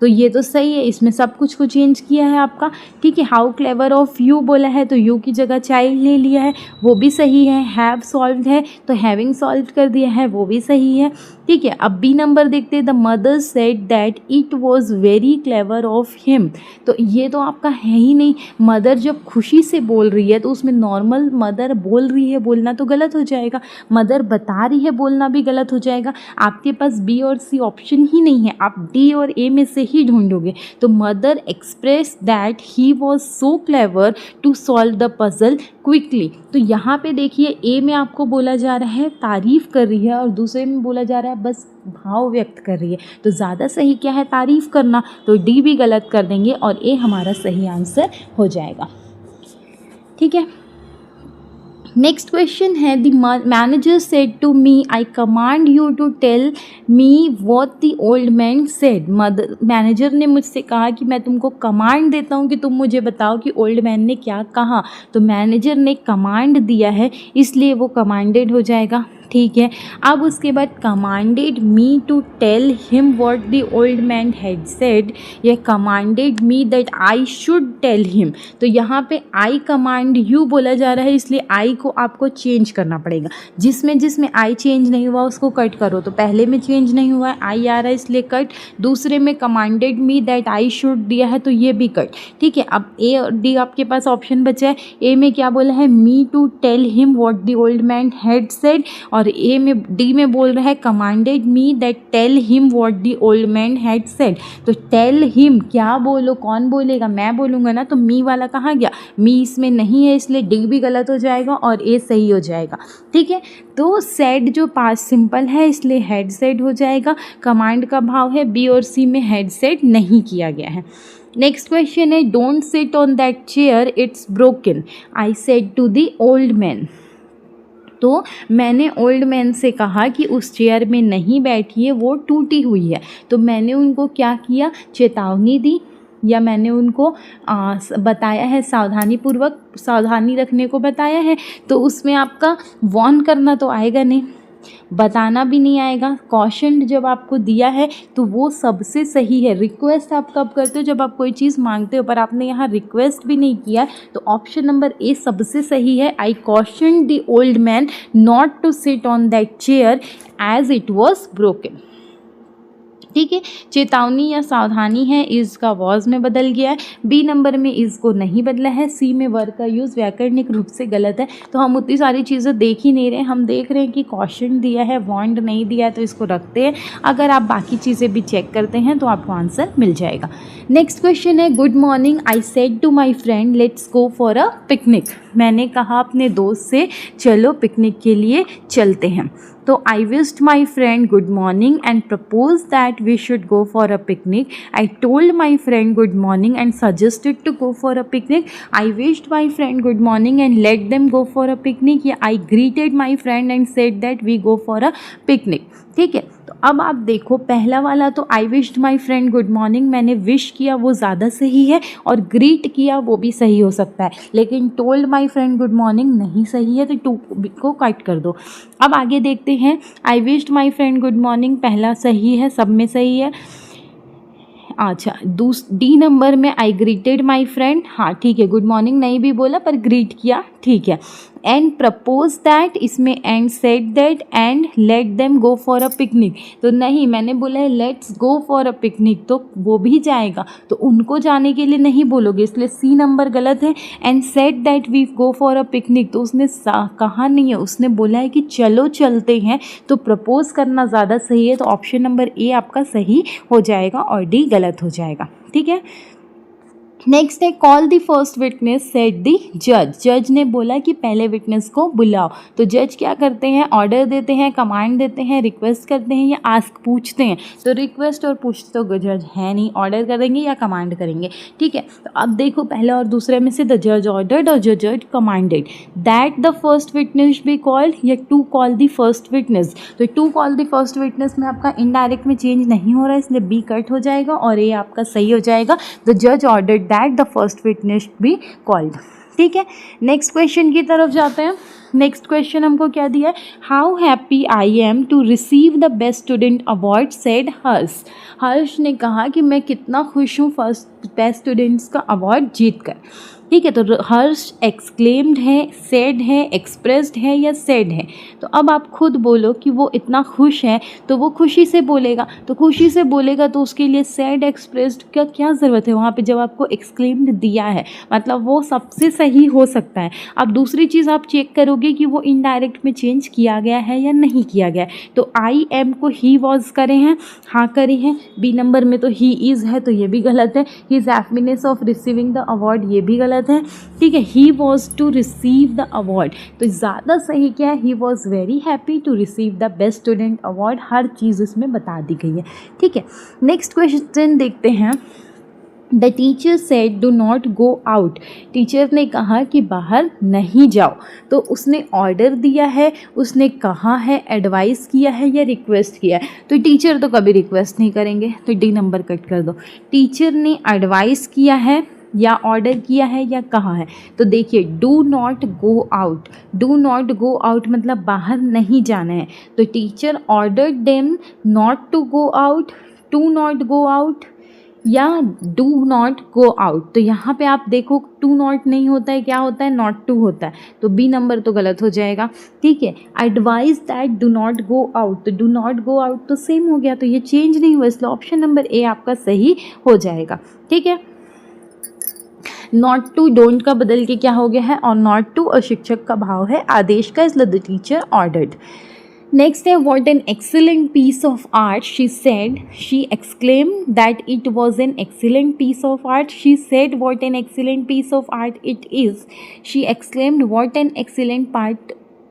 तो ये तो सही है, इसमें सब कुछ को चेंज किया है आपका। ठीक है, हाउ क्लेवर ऑफ यू बोला है तो यू की जगह चाइल्ड ले लिया है, वो भी सही है। हैव सॉल्व्ड है तो हैविंग सॉल्व कर दिया है, वो भी सही है। ठीक है, अब बी नंबर देखते हैं। The mother said that it was very clever of him. तो ये तो आपका है ही नहीं। मदर जब खुशी से बोल रही है तो उसमें नॉर्मल मदर बोल रही है बोलना तो गलत हो जाएगा, मदर बता रही है बोलना भी गलत हो जाएगा। आपके पास बी और सी ऑप्शन ही नहीं है, आप डी और ए में से ही ढूंढोगे। तो mother express that he was so clever to solve the puzzle quickly. तो यहाँ पे देखिए, ए में आपको बोला जा रहा है तारीफ़ कर रही है और दूसरे में बोला जा रहा है बस भाव व्यक्त कर रही है। तो ज़्यादा सही क्या है? तारीफ़ करना। तो डी भी गलत कर देंगे और ए हमारा सही आंसर हो जाएगा। ठीक है, नेक्स्ट क्वेश्चन है, the manager said to me I command you to tell me what the old man said. Manager ने मुझसे कहा कि मैं तुमको कमांड देता हूँ कि तुम मुझे बताओ कि ओल्ड मैन ने क्या कहा। तो मैनेजर ने कमांड दिया है इसलिए वो कमांडेड हो जाएगा। ठीक है, अब उसके बाद commanded me to tell him what the old man had said, या commanded me that I should tell him. तो यहाँ पे आई कमांड यू बोला जा रहा है इसलिए आई को आपको चेंज करना पड़ेगा। जिसमें आई चेंज नहीं हुआ उसको कट करो। तो पहले में चेंज नहीं हुआ है, आई आ रहा है इसलिए कट। दूसरे में commanded me that I should दिया है तो ये भी कट। ठीक है, अब ए और डी आपके पास ऑप्शन बचा है। ए में क्या बोला है? Me to tell him what the old man had said, और ए में डी में बोल रहा है commanded me that tell him what the old man had said. तो टेल हिम क्या बोलो? कौन बोलेगा? मैं बोलूँगा ना। तो मी वाला कहाँ गया? मी इसमें नहीं है इसलिए डी भी गलत हो जाएगा और ए सही हो जाएगा। ठीक है, तो सेड जो पास्ट सिंपल है इसलिए हैड सेड हो जाएगा। कमांड का भाव है, बी और सी में हैड सेड नहीं किया गया है। नेक्स्ट क्वेश्चन है, don't sit on that chair it's broken I said to the old man. तो मैंने ओल्ड मैन से कहा कि उस चेयर में नहीं बैठिए, वो टूटी हुई है। तो मैंने उनको क्या किया? चेतावनी दी या मैंने उनको बताया है, सावधानी रखने को बताया है। तो उसमें आपका वॉर्न करना तो आएगा नहीं, बताना भी नहीं आएगा। कॉशन जब आपको दिया है तो वो सबसे सही है। रिक्वेस्ट आप कब करते हो? जब आप कोई चीज़ मांगते हो, पर आपने यहाँ रिक्वेस्ट भी नहीं किया, तो ऑप्शन नंबर ए सबसे सही है। I caution the old man not to sit on that chair as it was broken. ठीक है, चेतावनी या सावधानी है, इज का वॉज में बदल गया है। बी नंबर में इज को नहीं बदला है। सी में वर्ग का यूज़ व्याकरणिक रूप से गलत है। तो हम उतनी सारी चीज़ें देख ही नहीं रहे, हम देख रहे हैं कि कॉशन दिया है, वार्नड नहीं दिया है, तो इसको रखते हैं। अगर आप बाकी चीज़ें भी चेक करते हैं तो आपको आंसर मिल जाएगा। नेक्स्ट क्वेश्चन है, good morning I said to my friend let's go for a picnic. मैंने कहा अपने दोस्त से चलो पिकनिक के लिए चलते हैं। तो I wished my friend good morning and propose that we should go for a picnic. I told my friend good morning and suggested to go for a picnic. I wished my friend good morning and let them go for a picnic, या I greeted my friend and said that we go for a picnic. ठीक है, तो अब आप देखो पहला वाला तो I wished my friend good morning, मैंने विश किया वो ज़्यादा सही है, और ग्रीट किया वो भी सही हो सकता है, लेकिन told my friend good morning नहीं सही है, तो टू को कट कर दो। अब आगे देखते हैं, आई wished my friend good morning पहला सही है, सब में सही है। अच्छा, डी नंबर में आई ग्रीटेड माई फ्रेंड, हाँ ठीक है, गुड मॉर्निंग नहीं भी बोला पर ग्रीट किया, ठीक है। एंड प्रपोज दैट, इसमें and said that and let them go for a picnic, तो नहीं, मैंने बोला है let's go for a picnic, तो वो भी जाएगा, तो उनको जाने के लिए नहीं बोलोगे, इसलिए सी नंबर गलत है। And said that we go for a picnic, तो उसने कहा नहीं है, उसने बोला है कि चलो चलते हैं, तो प्रपोज करना ज़्यादा सही है, तो ऑप्शन नंबर ए आपका सही हो जाएगा और डी गलत हो जाएगा, ठीक है। नेक्स्ट है call the first witness said the जज, जज ने बोला कि पहले विटनेस को बुलाओ, तो जज क्या करते हैं, ऑर्डर देते हैं, कमांड देते हैं, रिक्वेस्ट करते हैं या आस्क पूछते हैं, तो रिक्वेस्ट और पूछते तो जज है नहीं, ऑर्डर करेंगे या कमांड करेंगे, ठीक है। तो अब देखो पहले और दूसरे में से द जज ऑर्डर्ड और द जज commanded that the first witness be called या to call the first witness, तो to call the first witness में आपका इनडायरेक्ट में चेंज नहीं हो रहा है, इसलिए बी कट हो जाएगा और ए आपका सही हो जाएगा, द जज ordered that the first witness be called, ठीक है। नेक्स्ट क्वेश्चन की तरफ जाते हैं। नेक्स्ट क्वेश्चन हमको क्या दिया है, how happy I am to receive the best student award said Harsh, Harsh ने कहा कि मैं कितना खुश हूँ फर्स्ट बेस्ट स्टूडेंट्स का अवार्ड जीत कर, ठीक है। तो हर्ष एक्सक्लेम्ड है, सेड है, एक्सप्रेस्ड है या सेड है, तो अब आप खुद बोलो कि वो इतना खुश है, तो वो खुशी से बोलेगा, तो खुशी से बोलेगा तो उसके लिए सेड एक्सप्रेस्ड का क्या ज़रूरत है वहाँ पे, जब आपको एक्सक्लेम्ड दिया है, मतलब वो सबसे सही हो सकता है। अब दूसरी चीज़ आप चेक करोगे कि वो इनडायरेक्ट में चेंज किया गया है या नहीं किया गया है, तो आई एम को ही वॉज करे हैं, हाँ करे हैं, बी नंबर में तो ही इज़ है, तो ये भी गलत है, he is happiness of receiving the award, ये भी गलत है, ठीक है। He was to receive the award, तो ज़्यादा सही क्या है, he was very happy to receive the best student award, हर चीज़ इसमें बता दी गई है, ठीक है। नेक्स्ट क्वेश्चन देखते हैं, the teacher said do not go out, teacher ने कहा कि बाहर नहीं जाओ, तो उसने ऑर्डर दिया है, उसने कहा है, एडवाइस किया है या रिक्वेस्ट किया है, तो टीचर तो कभी रिक्वेस्ट नहीं करेंगे, तो डी नंबर कट कर दो। टीचर ने एडवाइस किया है या ऑर्डर किया है या कहा है, तो देखिए do not go out, do not go out मतलब बाहर नहीं जाना है, तो teacher ordered them not to go out, to not go out या डू नॉट गो आउट, तो यहाँ पे आप देखो टू नॉट नहीं होता है, क्या होता है, नॉट टू होता है, तो बी नंबर तो गलत हो जाएगा, ठीक है। Advise that do not go out, तो डू नॉट गो आउट तो सेम हो गया, तो ये चेंज नहीं हुआ, इसलिए ऑप्शन नंबर ए आपका सही हो जाएगा, ठीक है। नॉट टू डोंट का बदल के क्या हो गया है, और नॉट टू और शिक्षक का भाव है आदेश का, इसलिए द टीचर ऑर्डर्ड। नेक्स्ट है what an excellent piece of art she said, she exclaimed that it was an excellent piece of art, she said what an excellent piece of art it is, she exclaimed what an excellent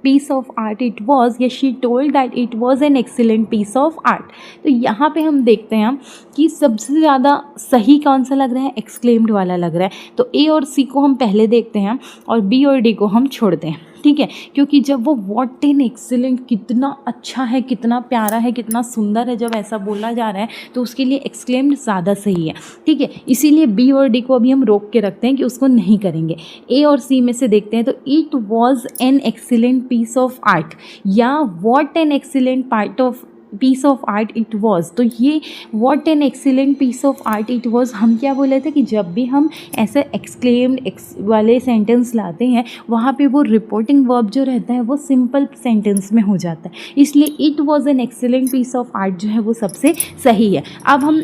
piece of art it was, या she told that it was an excellent piece of art। तो यहाँ पे हम देखते हैं कि सबसे ज़्यादा सही कौन सा लग रहा है, एक्सक्लेम्ड वाला लग रहा है, तो ए और सी को हम पहले देखते हैं और बी और डी को हम छोड़ते हैं, ठीक है। क्योंकि जब वो व्हाट एन एक्सीलेंट, कितना अच्छा है, कितना प्यारा है, कितना सुंदर है, जब ऐसा बोला जा रहा है तो उसके लिए एक्सक्लेम्ड ज़्यादा सही है, ठीक है। इसीलिए बी और डी को अभी हम रोक के रखते हैं कि उसको नहीं करेंगे। ए और सी में से देखते हैं, तो it was an excellent piece of art या what an excellent part of piece of art it was, तो ये what an excellent piece of art it was, हम क्या बोले थे कि जब भी हम ऐसे एक्सक्लेम्ड वाले सेंटेंस लाते हैं वहाँ पे वो रिपोर्टिंग वर्ब जो रहता है वो सिंपल सेंटेंस में हो जाता है, इसलिए it was an excellent piece of art जो है वो सबसे सही है। अब हम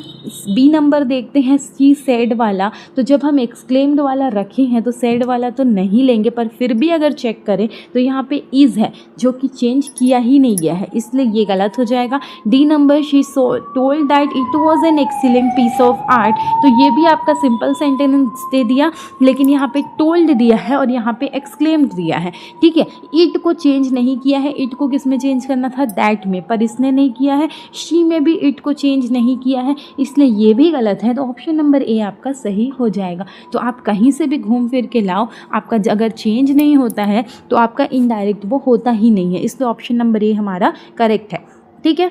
बी नंबर देखते हैं, सी सेड वाला, तो जब हम एक्सक्लेम्ड वाला रखे हैं तो सेड वाला तो नहीं लेंगे, पर फिर भी अगर चेक करें तो यहाँ पे इज़ है जो कि चेंज किया ही नहीं गया है, इसलिए ये गलत हो जाएगा। D number, she told that it was an excellent piece of art, तो ये भी आपका सिंपल सेंटेंस दे दिया, लेकिन यहाँ पे टोल्ड दिया है और यहाँ पे एक्सक्लेम्ड दिया है, ठीक है। इट को चेंज नहीं किया है, इट को किस में चेंज करना था, दैट में, पर इसने नहीं किया है। शी में भी इट को चेंज नहीं किया है, इसलिए ये भी गलत है, तो ऑप्शन नंबर ए आपका सही हो जाएगा। तो आप कहीं से भी घूम फिर के लाओ, आपका अगर चेंज नहीं होता है तो आपका इनडायरेक्ट वो होता ही नहीं है, इसलिए ऑप्शन नंबर ए हमारा करेक्ट है, ठीक है।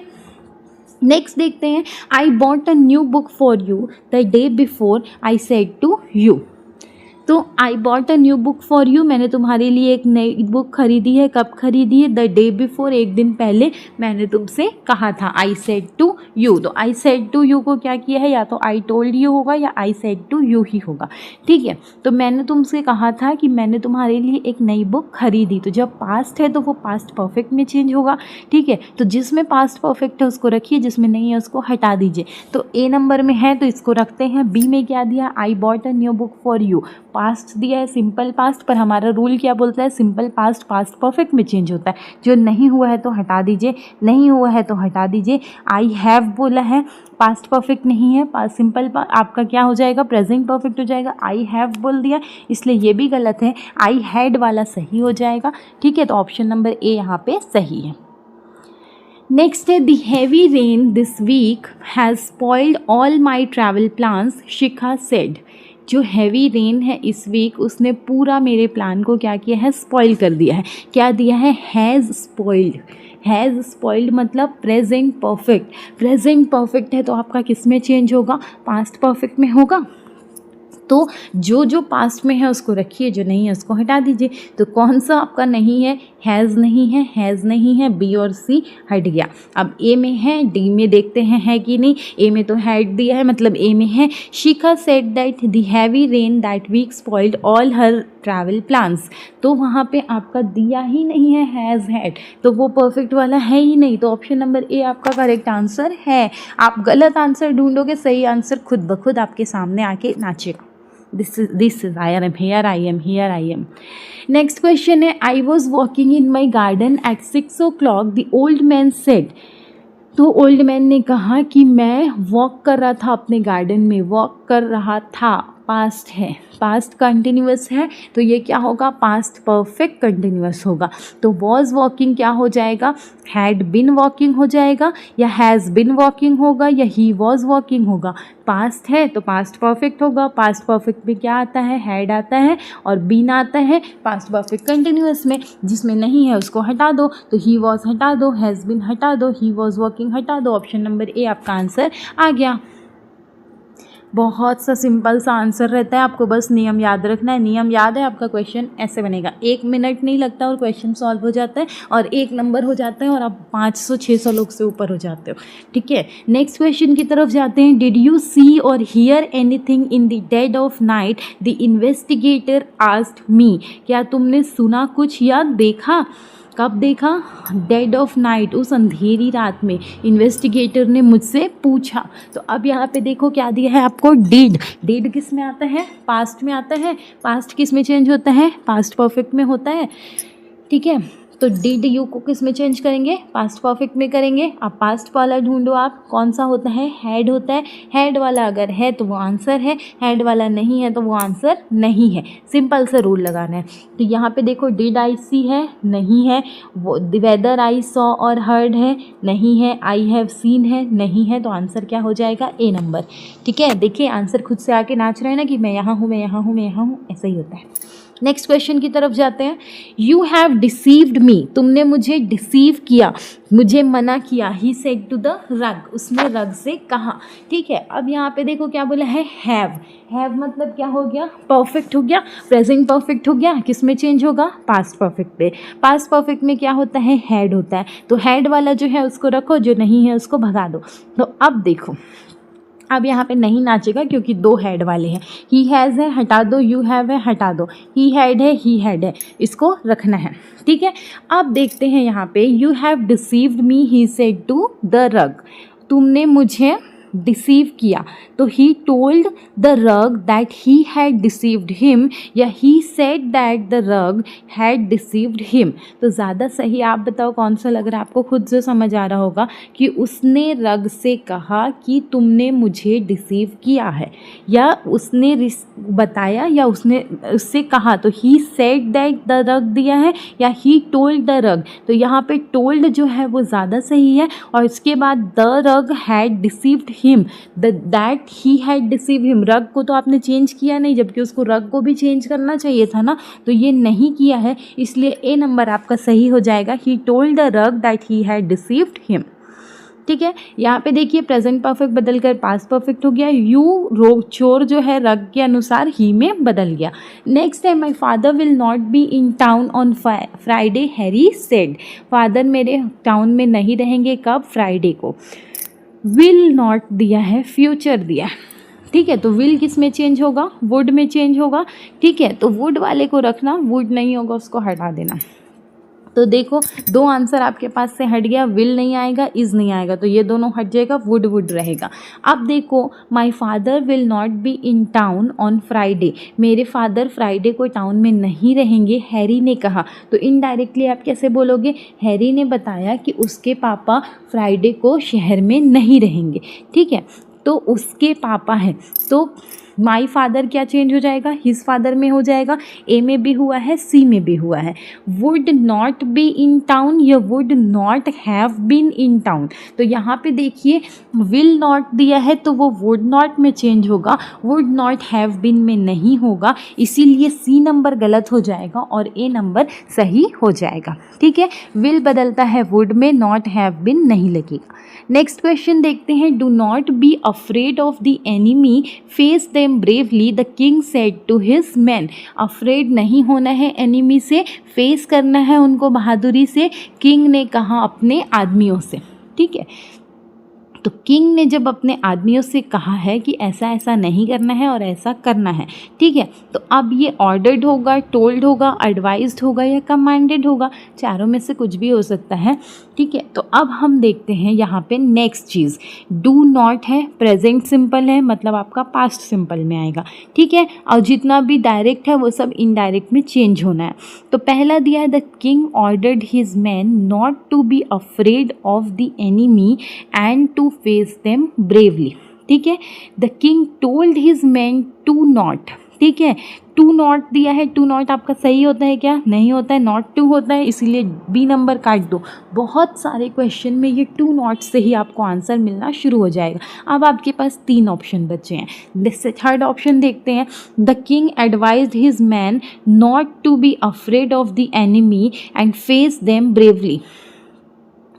नेक्स्ट देखते हैं, I bought a new book for you the day before I said to you. तो I bought a new book for you, मैंने तुम्हारे लिए एक नई बुक खरीदी है। कब खरीदी है? द डे बिफोर, एक दिन पहले मैंने तुमसे कहा था। आई सेड टू यू, तो आई सेड टू यू को क्या किया है? या तो आई टोल्ड यू होगा या आई सेड टू यू ही होगा। ठीक है, तो मैंने तुमसे कहा था कि मैंने तुम्हारे लिए एक नई बुक खरीदी। तो जब पास्ट है तो वो पास्ट परफेक्ट में चेंज होगा। ठीक है, तो जिसमें पास्ट परफेक्ट है उसको रखिए, जिसमें नहीं है उसको हटा दीजिए। तो ए नंबर में है तो इसको रखते हैं। बी में क्या दिया? आई bought a new book for you, past दिया है, सिंपल पास्ट, पर हमारा रूल क्या बोलता है? सिंपल पास्ट पास्ट परफेक्ट में चेंज होता है। जो नहीं हुआ है तो हटा दीजिए, नहीं हुआ है तो हटा दीजिए। आई हैव बोला है, पास्ट परफेक्ट नहीं है, पास्ट सिंपल आपका क्या हो जाएगा? प्रेजेंट परफेक्ट हो जाएगा। आई हैव बोल दिया, इसलिए ये भी गलत है। आई हैड वाला सही हो जाएगा। ठीक है, तो ऑप्शन नंबर ए यहाँ पे सही है। नेक्स्ट है, the heavy rain this week has spoiled all my travel plans, Shikha said. जो हैवी रेन है इस वीक, उसने पूरा मेरे प्लान को क्या किया है? स्पॉइल कर दिया है। क्या दिया है? Has spoiled. हैज़ स्पॉइल्ड मतलब प्रेजेंट परफेक्ट। प्रेजेंट परफेक्ट है तो आपका किस में चेंज होगा? पास्ट परफेक्ट में होगा। तो जो जो पास्ट में है उसको रखिए, जो नहीं है उसको हटा दीजिए। तो कौन सा आपका नहीं है? हैज़ नहीं है, हैज़ नहीं है, बी और सी हट गया। अब ए में है, डी में देखते हैं है कि नहीं। ए में तो हैड दिया है, मतलब ए में है। Shikha said that the heavy rain that week spoiled all her travel plans. तो वहाँ पे आपका दिया ही नहीं है हैज़ हैड, तो वो परफेक्ट वाला है ही नहीं। तो ऑप्शन नंबर ए आपका करेक्ट आंसर है। आप गलत आंसर ढूंढोगे, सही आंसर खुद ब खुद आपके सामने आके नाचेगा। This is I am here, I am here, I am. Next question है, I was walking in my garden at 6 o'clock. The old man said. तो ओल्ड मैन ने कहा कि मैं वॉक कर रहा था अपने गार्डन में। वॉक कर रहा था पास्ट है, पास्ट कंटिन्यूअस है, तो ये क्या होगा? पास्ट परफेक्ट कंटिन्यूअस होगा। तो वॉज वॉकिंग क्या हो जाएगा? हैड बिन वॉकिंग हो जाएगा, या हैज़ बिन वॉकिंग होगा, या ही वॉज वॉकिंग होगा। पास्ट है तो पास्ट परफेक्ट होगा। पास्ट परफेक्ट में क्या आता है? हैड आता है, और बिन आता है पास्ट परफेक्ट कंटिन्यूअस में। जिसमें नहीं है उसको हटा दो, तो ही वॉज हटा दो, हैज़ बिन हटा दो, ही वॉज वॉकिंग हटा दो। ऑप्शन नंबर ए आपका आंसर आ गया। बहुत सा सिंपल सा आंसर रहता है, आपको बस नियम याद रखना है। नियम याद है आपका, क्वेश्चन ऐसे बनेगा, 1 मिनट नहीं लगता और क्वेश्चन सॉल्व हो जाता है, और 1 नंबर हो जाता है, और आप 500-600 लोग से ऊपर हो जाते हो। ठीक है, नेक्स्ट क्वेश्चन की तरफ जाते हैं। डिड यू सी और hear anything in the dead of night? The investigator asked me. क्या तुमने सुना कुछ या देखा? कब देखा? डेड ऑफ नाइट, उस अंधेरी रात में इन्वेस्टिगेटर ने मुझसे पूछा। तो अब यहाँ पे देखो क्या दिया है आपको? डिड। डिड किस में आता है? पास्ट में आता है। पास्ट किस में चेंज होता है? पास्ट परफेक्ट में होता है। ठीक है, तो डिड यू को किस में चेंज करेंगे? पास्ट परफेक्ट में करेंगे। अब पास्ट वाला ढूंढो आप, कौन सा होता है? हैड होता है। हैड वाला अगर है तो वो आंसर है, हैड वाला नहीं है तो वो आंसर नहीं है। सिंपल सा रूल लगाना है। तो यहाँ पे देखो, डिड आई सी है, नहीं है। वो वेदर आई सॉ और हर्ड है, नहीं है। आई हैव सीन है, नहीं है। तो आंसर क्या हो जाएगा? ए नंबर। ठीक है, देखिए आंसर खुद से आके नाच रहे हैं ना कि मैं यहाँ हूँ, मैं यहाँ हूँ, मैं यहाँ हूँ, ऐसा ही होता है। नेक्स्ट क्वेश्चन की तरफ जाते हैं। यू हैव डिसीव्ड मी, तुमने मुझे डिसीव किया, मुझे मना किया। ही सेड टू द रग, उसने रग से कहा। ठीक है, अब यहाँ पे देखो क्या बोला है? हैव। हैव मतलब क्या हो गया? परफेक्ट हो गया, प्रेजेंट परफेक्ट हो गया। किस में चेंज होगा? पास्ट परफेक्ट पे। पास्ट परफेक्ट में क्या होता है? हैड होता है। तो हैड वाला जो है उसको रखो, जो नहीं है उसको भगा दो। तो अब देखो, अब यहाँ पे नहीं नाचेगा क्योंकि 2 हैड वाले हैं। ही हैज़ है, हटा दो। यू हैव है, हटा दो। ही हैड है, ही हैड है, इसको रखना है। ठीक है, अब देखते हैं यहाँ पे। You have deceived me, he said to the rogue. तुमने मुझे डिसीव किया, तो he told the rogue that he had deceived him, या he said that the rogue had deceived him. तो ज़्यादा सही आप बताओ कौन सा लग रहा है आपको? खुद से समझ आ रहा होगा कि उसने रग से कहा कि तुमने मुझे डिसीव किया है, या उसने बताया, या उसने उससे कहा। तो ही सेड दैट द रग दिया है, या ही टोल्ड द रग। तो यहाँ पे टोल्ड जो है वो ज़्यादा सही है, और इसके बाद the rogue had deceived him, that he had deceive him. रग को तो आपने चेंज किया नहीं, जबकि उसको रग को भी चेंज करना चाहिए था ना, तो ये नहीं किया है, इसलिए ए नंबर आपका सही हो जाएगा। ही told the rogue that he had deceived him. ठीक है। यहाँ पे देखिए प्रेजेंट परफेक्ट बदल कर पास्ट परफेक्ट हो गया, यू चोर जो है रग के अनुसार ही में बदल गया। नेक्स्ट है my father will not be in town on Friday Harry said, father मेरे टाउन में नहीं रहेंगे कब, फ्राइडे को। विल नॉट दिया है, फ्यूचर दिया है, ठीक है। तो विल किस में चेंज होगा, वुड में चेंज होगा, ठीक है। तो वुड वाले को रखना, वुड नहीं होगा उसको हटा देना। तो देखो दो आंसर आपके पास से हट गया, विल नहीं आएगा, इज़ नहीं आएगा, तो ये दोनों हट जाएगा, वुड वुड रहेगा। अब देखो my father will not be in town on Friday, मेरे फादर फ्राइडे को टाउन में नहीं रहेंगे, हैरी ने कहा। तो इनडायरेक्टली आप कैसे बोलोगे, हैरी ने बताया कि उसके पापा फ्राइडे को शहर में नहीं रहेंगे, ठीक है। तो उसके पापा हैं, तो माई फादर क्या चेंज हो जाएगा, हिज फादर में हो जाएगा। ए में भी हुआ है, सी में भी हुआ है। Would not be in town या would not have been in town. तो यहाँ पे देखिए विल नॉट दिया है तो वो वुड नॉट में चेंज होगा, वुड नॉट हैव बीन में नहीं होगा, इसीलिए सी नंबर गलत हो जाएगा और ए नंबर सही हो जाएगा, ठीक है। विल बदलता है वुड में, नॉट हैव बीन नहीं लगेगा। नेक्स्ट क्वेश्चन देखते हैं, do not be afraid of the enemy, face them bravely, the king said to his man. Afraid नहीं होना है एनिमी से, फेस करना है उनको बहादुरी से, किंग ने कहा अपने आदमियों से, ठीक है। तो किंग ने जब अपने आदमियों से कहा है कि ऐसा ऐसा नहीं करना है और ऐसा करना है, ठीक है। तो अब ये ऑर्डर्ड होगा, टोल्ड होगा, एडवाइज्ड होगा या कमांडेड होगा, चारों में से कुछ भी हो सकता है, ठीक है। तो अब हम देखते हैं यहाँ पे नेक्स्ट चीज़, डू नॉट है, प्रेजेंट सिंपल है, मतलब आपका पास्ट सिंपल में आएगा, ठीक है। और जितना भी डायरेक्ट है वो सब इनडायरेक्ट में चेंज होना है। तो पहला दिया है the king ordered his man not to be afraid of the enemy and to face them bravely, ठीक है। The king told his man to not, ठीक है। टू नॉट दिया है, टू नॉट आपका सही होता है क्या, नहीं होता है, नॉट टू होता है, इसीलिए बी नंबर काट दो। बहुत सारे क्वेश्चन में ये टू नॉट से ही आपको आंसर मिलना शुरू हो जाएगा। अब आपके पास 3 ऑप्शन बचे हैं, जिससे थर्ड ऑप्शन देखते हैं, the king advised his man not to be afraid of the enemy and face them bravely,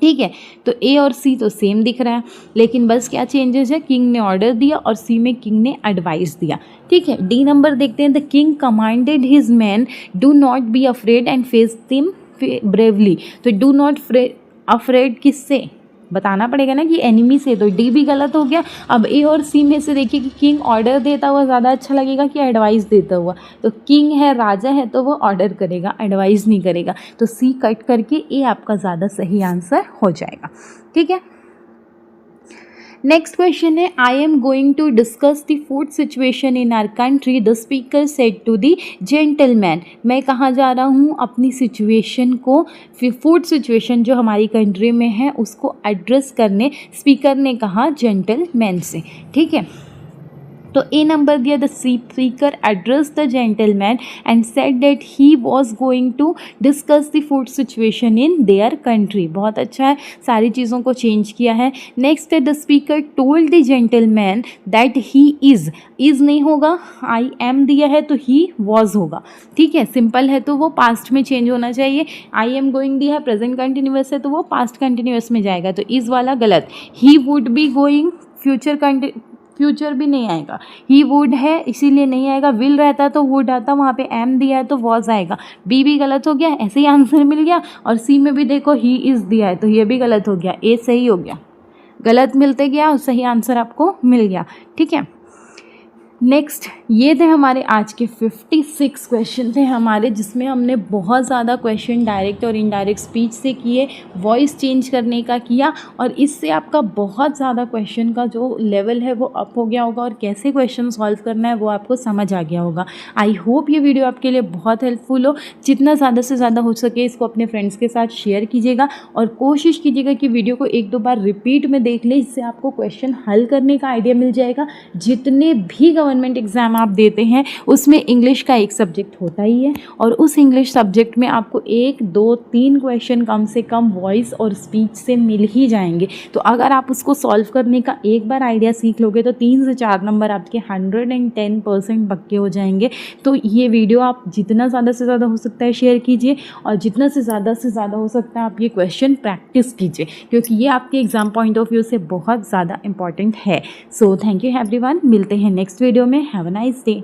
ठीक है। तो ए और सी तो सेम दिख रहा है, लेकिन बस क्या चेंजेस है, किंग ने ऑर्डर दिया और सी में किंग ने एडवाइस दिया, ठीक है। डी नंबर देखते हैं, the king commanded his man do not be afraid and face them bravely. तो डू नॉट अफ्रेड किससे बताना पड़ेगा ना कि एनिमी से, तो डी भी गलत हो गया। अब ए और सी में से देखिए कि किंग ऑर्डर देता हुआ ज़्यादा अच्छा लगेगा कि एडवाइस देता हुआ, तो किंग है, राजा है, तो वो ऑर्डर करेगा, एडवाइस नहीं करेगा, तो सी कट करके ए आपका ज़्यादा सही आंसर हो जाएगा, ठीक है। नेक्स्ट क्वेश्चन है, I am going to discuss the food situation in our country, the speaker said to the gentleman. मैं कहाँ जा रहा हूँ, अपनी सिचुएशन को, फूड सिचुएशन जो हमारी कंट्री में है उसको एड्रेस करने स्पीकर ने कहा जेंटलमैन से, ठीक है। तो ए नंबर दिया, the speaker address the gentleman and said that he was going to discuss the food situation in their country. बहुत अच्छा है, सारी चीज़ों को चेंज किया है। नेक्स्ट है, the speaker told the gentleman that he is नहीं होगा, आई एम दिया है तो ही वॉज होगा, ठीक है। सिंपल है तो वो पास्ट में चेंज होना चाहिए, आई एम गोइंग दिया है, प्रेजेंट कंटिन्यूअस है तो वो पास्ट कंटिन्यूअस में जाएगा, तो इज़ वाला गलत। He would be going, future भी नहीं आएगा, ही वुड है इसीलिए नहीं आएगा, विल रहता तो वुड आता, वहाँ पे एम दिया है तो वॉज आएगा, बी भी गलत हो गया, ऐसे ही आंसर मिल गया। और सी में भी देखो ही इज़ दिया है तो ये भी गलत हो गया, ए सही हो गया, गलत मिलते गया और सही आंसर आपको मिल गया, ठीक है। नेक्स्ट ये थे हमारे आज के 56 क्वेश्चन थे हमारे, जिसमें हमने बहुत ज़्यादा क्वेश्चन डायरेक्ट और इनडायरेक्ट स्पीच से किए, वॉइस चेंज करने का किया, और इससे आपका बहुत ज़्यादा क्वेश्चन का जो लेवल है वो अप हो गया होगा और कैसे क्वेश्चन सॉल्व करना है वो आपको समझ आ गया होगा। आई होप ये वीडियो आपके लिए बहुत हेल्पफुल हो। जितना ज़्यादा से ज़्यादा हो सके इसको अपने फ्रेंड्स के साथ शेयर कीजिएगा और कोशिश कीजिएगा कि वीडियो को 1-2 बार रिपीट में देख ले, इससे आपको क्वेश्चन हल करने का आइडिया मिल जाएगा। जितने भी गवर्नमेंट एग्ज़ाम आप देते हैं उसमें इंग्लिश का एक सब्जेक्ट होता ही है, और उस इंग्लिश सब्जेक्ट में आपको 1, 2, 3 क्वेश्चन कम से कम वॉइस और स्पीच से मिल ही जाएंगे। तो अगर आप उसको सॉल्व करने का एक बार आइडिया सीख लोगे तो 3 से 4 नंबर आपके 110% पक्के हो जाएंगे। तो ये वीडियो आप जितना ज़्यादा से ज़्यादा हो सकता है शेयर कीजिए, और जितना से ज़्यादा हो सकता है आप ये क्वेश्चन प्रैक्टिस कीजिए, क्योंकि ये आपके एग्ज़ाम पॉइंट ऑफ व्यू से बहुत ज़्यादा इंपॉर्टेंट है। सो थैंक यू एवरीवन, मिलते हैं नेक्स्ट वीडियो में। Have a nice day.